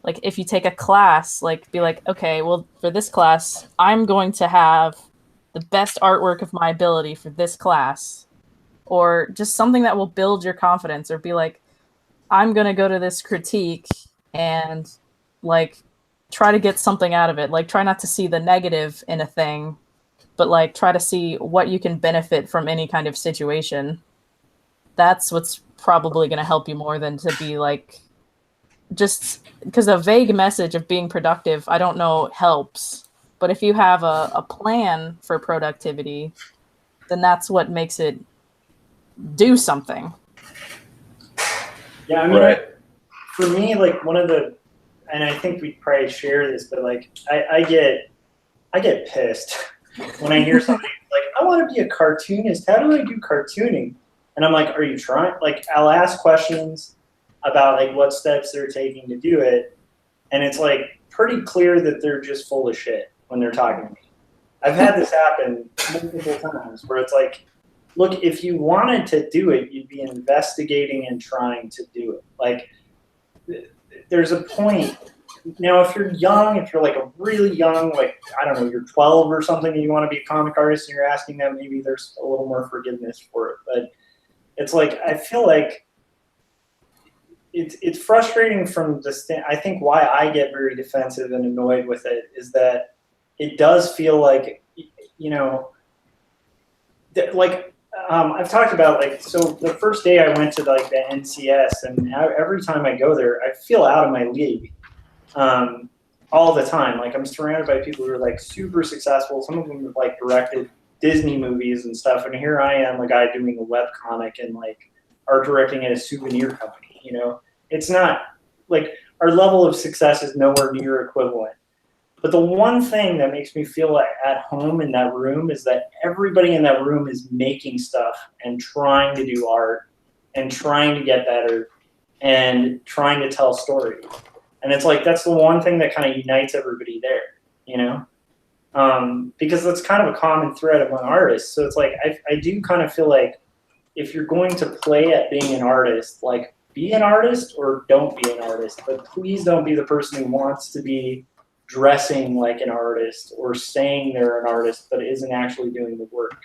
like if you take a class, like be like, okay, well, for this class, I'm going to have the best artwork of my ability for this class, or just something that will build your confidence, or be like, I'm going to go to this critique and like try to get something out of it. Like try not to see the negative in a thing, but like try to see what you can benefit from any kind of situation. That's what's probably going to help you more than to be like, just because a vague message of being productive, I don't know, helps. But if you have a plan for productivity, then that's what makes it do something. Yeah, I mean, Right. For me, like one of the, and I think we probably share this, but like I get pissed when I hear somebody like, I want to be a cartoonist. How do I do cartooning? And I'm like, are you trying? Like, I'll ask questions about like what steps they're taking to do it, and it's like pretty clear that they're just full of shit when they're talking to me. I've had this happen multiple times where it's like, look, if you wanted to do it, you'd be investigating and trying to do it. Like, there's a point. Now, if you're young, if you're like a really young, like, I don't know, you're 12 or something and you want to be a comic artist and you're asking them, maybe there's a little more forgiveness for it. But it's like, I feel like it's frustrating from the I think why I get very defensive and annoyed with it is that it does feel like, I've talked about, like, so the first day I went to like the NCS, and every time I go there, I feel out of my league. All the time. Like, I'm surrounded by people who are like super successful. Some of them have like directed Disney movies and stuff. And here I am, a guy doing a web comic and like art directing at a souvenir company. It's not like our level of success is nowhere near equivalent. But the one thing that makes me feel like at home in that room is that everybody in that room is making stuff and trying to do art and trying to get better and trying to tell stories. And it's like, that's the one thing that kind of unites everybody there, because that's kind of a common thread among artists. So it's like, I do kind of feel like if you're going to play at being an artist, like, be an artist or don't be an artist, but please don't be the person who wants to be dressing like an artist or saying they're an artist, but isn't actually doing the work.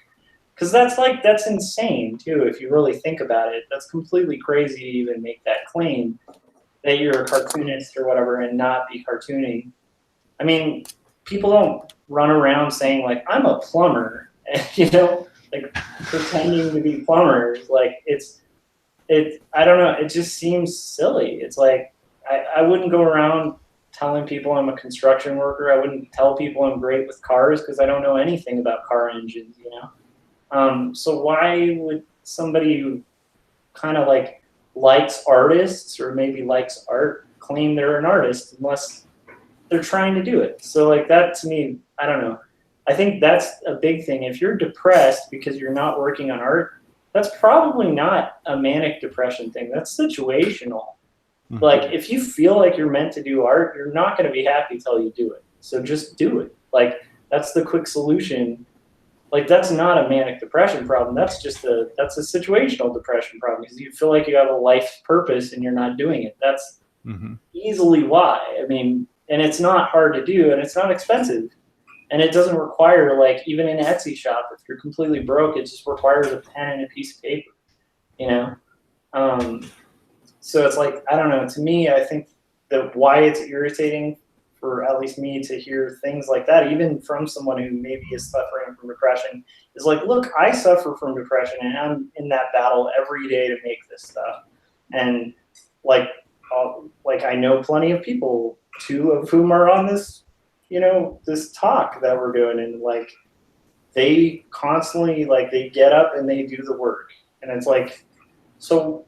Because that's insane too. If you really think about it, that's completely crazy to even make that claim that you're a cartoonist or whatever and not be cartooning. I mean, people don't run around saying like, I'm a plumber, like pretending to be plumbers. Like, it's I don't know, it just seems silly. It's like, I wouldn't go around telling people I'm a construction worker. I wouldn't tell people I'm great with cars because I don't know anything about car engines, you know? So why would somebody who kind of like likes artists or maybe likes art claim they're an artist unless they're trying to do it? So like that to me, I don't know. I think that's a big thing. If you're depressed because you're not working on art, that's probably not a manic depression thing. That's situational. Mhm. Like if you feel like you're meant to do art, you're not going to be happy till you do it. So just do it. Like that's the quick solution. Like that's not a manic depression problem. That's a situational depression problem because you feel like you have a life purpose and you're not doing it. That's easily why. I mean, and it's not hard to do and it's not expensive. And it doesn't require, like, even in an Etsy shop, if you're completely broke, it just requires a pen and a piece of paper, you know? So it's like, I don't know. To me, I think that why it's irritating for at least me to hear things like that, even from someone who maybe is suffering from depression, is like, look, I suffer from depression and I'm in that battle every day to make this stuff. And like I know plenty of people, 2 of whom are on this, you know, this talk that we're doing, and like they constantly, like, they get up and they do the work, and it's like, so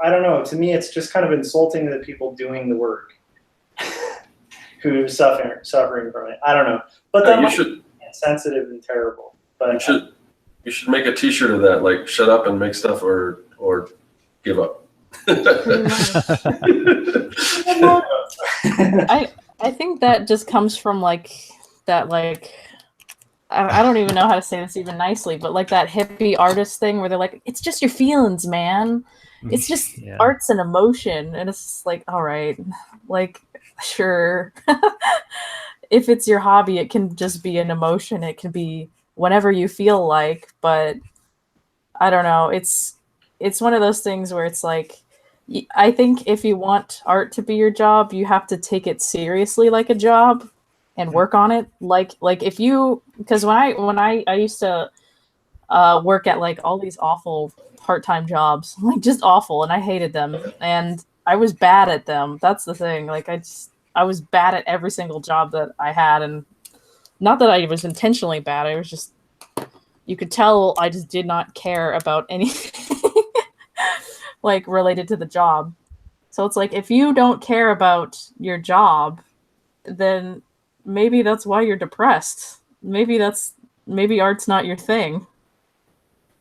I don't know, to me it's just kind of insulting to the people doing the work who suffering from it. I don't know, but that might be insensitive and terrible, but you should make a t-shirt of that, like, shut up and make stuff or give up. I think that just comes from like that, like, I don't even know how to say this even nicely, but like that hippie artist thing where they're like, it's just your feelings, man. It's just art's an emotion. And it's just like, all right, like, sure. If it's your hobby, it can just be an emotion. It can be whenever you feel like, but I don't know. It's one of those things where it's like, I think if you want art to be your job, you have to take it seriously like a job and work on it. Like if you, because when I used to work at like all these awful part-time jobs, like just awful, and I hated them, and I was bad at them. That's the thing. Like I was bad at every single job that I had, and not that I was intentionally bad. I was just, you could tell I just did not care about anything like related to the job. So it's like, if you don't care about your job, then maybe that's why you're depressed. Maybe art's not your thing.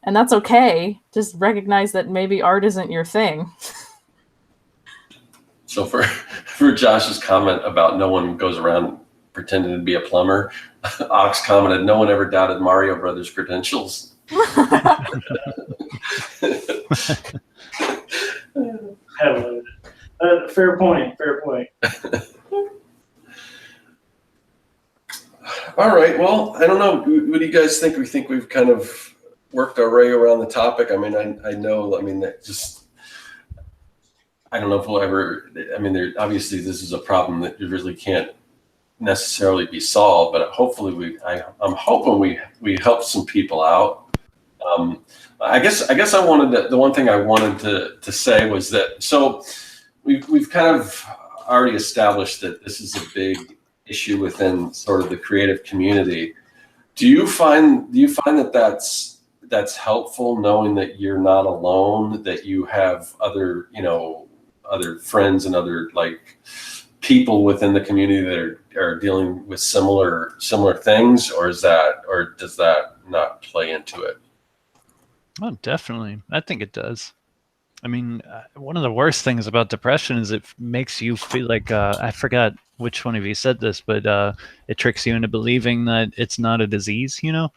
And that's okay. Just recognize that maybe art isn't your thing. So for Josh's comment about no one goes around pretending to be a plumber, Ox commented, no one ever doubted Mario Brothers' credentials. Fair point. All right. Well, I don't know. What do you guys think? We think we've kind of worked our way around the topic. I mean, I know. I mean, that just, I don't know if we'll ever. I mean, obviously this is a problem that you really can't necessarily be solved. But hopefully, I'm hoping we help some people out. I guess I wanted the one thing I wanted to say was that, so we've kind of already established that this is a big issue within sort of the creative community. Do you find that that's helpful, knowing that you're not alone, that you have other friends and other like people within the community that are dealing with similar things, or does that not play into it? Oh, definitely. I think it does. I mean, one of the worst things about depression is it makes you feel like, I forgot which one of you said this, but it tricks you into believing that it's not a disease, you know?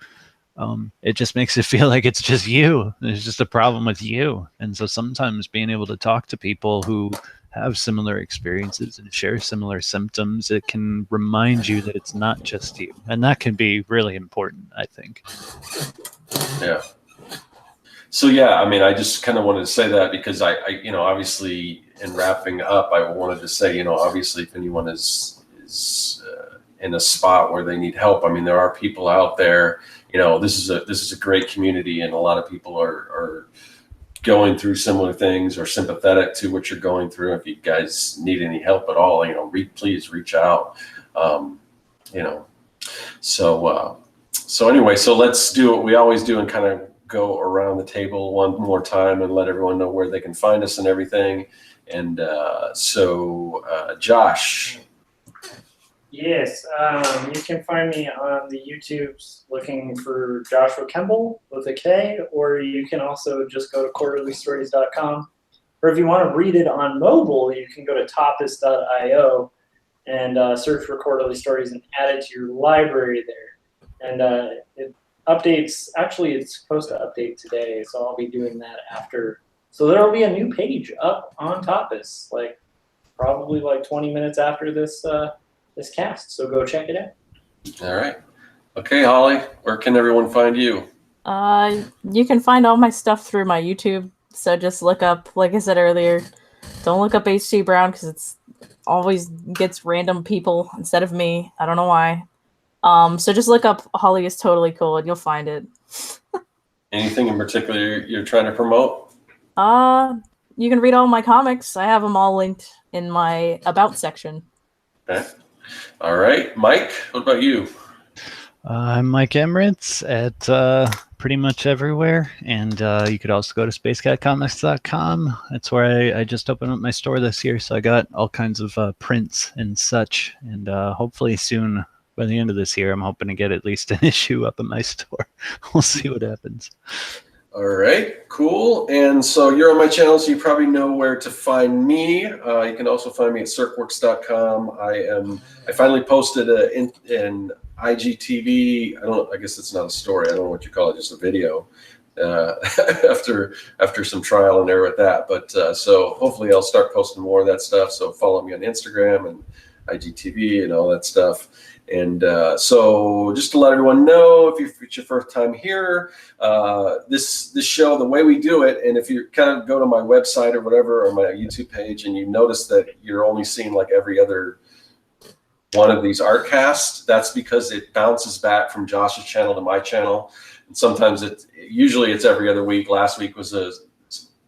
It just makes it feel like it's just you. There's just a problem with you. And so sometimes being able to talk to people who have similar experiences and share similar symptoms, it can remind you that it's not just you. And that can be really important, I think. Yeah. So yeah, I mean, I just kind of wanted to say that because I obviously in wrapping up, I wanted to say, obviously if anyone is in a spot where they need help, I mean, there are people out there. This is a great community, and a lot of people are going through similar things or sympathetic to what you're going through. If you guys need any help at all, please reach out. So anyway, so let's do what we always do and kind of go around the table one more time and let everyone know where they can find us and everything. And Josh. Yes, you can find me on the YouTubes looking for Joshua Kemble with a K, or you can also just go to quarterlystories.com. Or if you want to read it on mobile, you can go to topis.io and search for Quarterly Stories and add it to your library there. And it updates, actually it's supposed to update today, so I'll be doing that after. So there'll be a new page up on Topis, probably 20 minutes after this cast, so go check it out. All right. Okay, Holly, where can everyone find you? You can find all my stuff through my YouTube. So just look up, like I said earlier, don't look up H.C. Brown because it's always gets random people instead of me. I don't know why. So just look up Holly is Totally Cool and you'll find it. Anything in particular you're trying to promote? You can read all my comics. I have them all linked in my About section. Okay. All right. Mike, what about you? I'm Mike Emeritz at pretty much everywhere. And you could also go to spacecatcomics.com. That's where I just opened up my store this year. So I got all kinds of prints and such. And hopefully soon, by the end of this year, I'm hoping to get at least an issue up in my store. We'll see what happens. All right, cool. And so you're on my channel, so you probably know where to find me. You can also find me at circworks.com. I finally posted an IGTV. I guess it's not a story. I don't know what you call it, just a video. After some trial and error with that, but so hopefully I'll start posting more of that stuff. So follow me on Instagram and IGTV and all that stuff. And so just to let everyone know, if it's your first time here, this show, the way we do it, and if you kind of go to my website or whatever, or my YouTube page, and you notice that you're only seeing every other one of these Artcasts, that's because it bounces back from Josh's channel to my channel. And sometimes usually it's every other week. Last week was a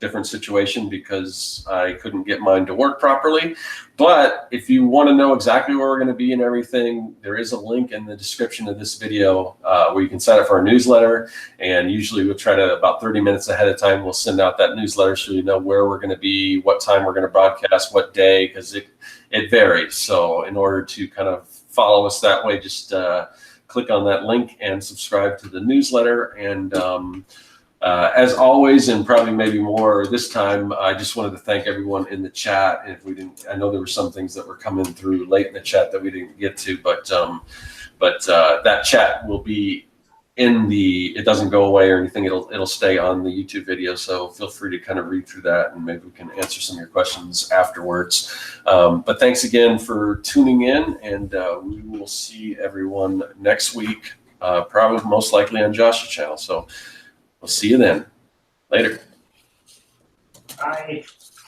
different situation because I couldn't get mine to work properly. But if you want to know exactly where we're going to be and everything, there is a link in the description of this video where you can sign up for our newsletter. And usually we'll try to, about 30 minutes ahead of time, we'll send out that newsletter so you know where we're going to be, what time we're going to broadcast, what day, because it varies. So in order to kind of follow us that way, just click on that link and subscribe to the newsletter. And as always, and probably maybe more this time, I just wanted to thank everyone in the chat. And if we didn't, I know there were some things that were coming through late in the chat that we didn't get to, but that chat will be it doesn't go away or anything. It'll stay on the YouTube video. So feel free to kind of read through that, and maybe we can answer some of your questions afterwards. But thanks again for tuning in, and we will see everyone next week, probably most likely on Josh's channel. So we'll see you then. Later. Bye.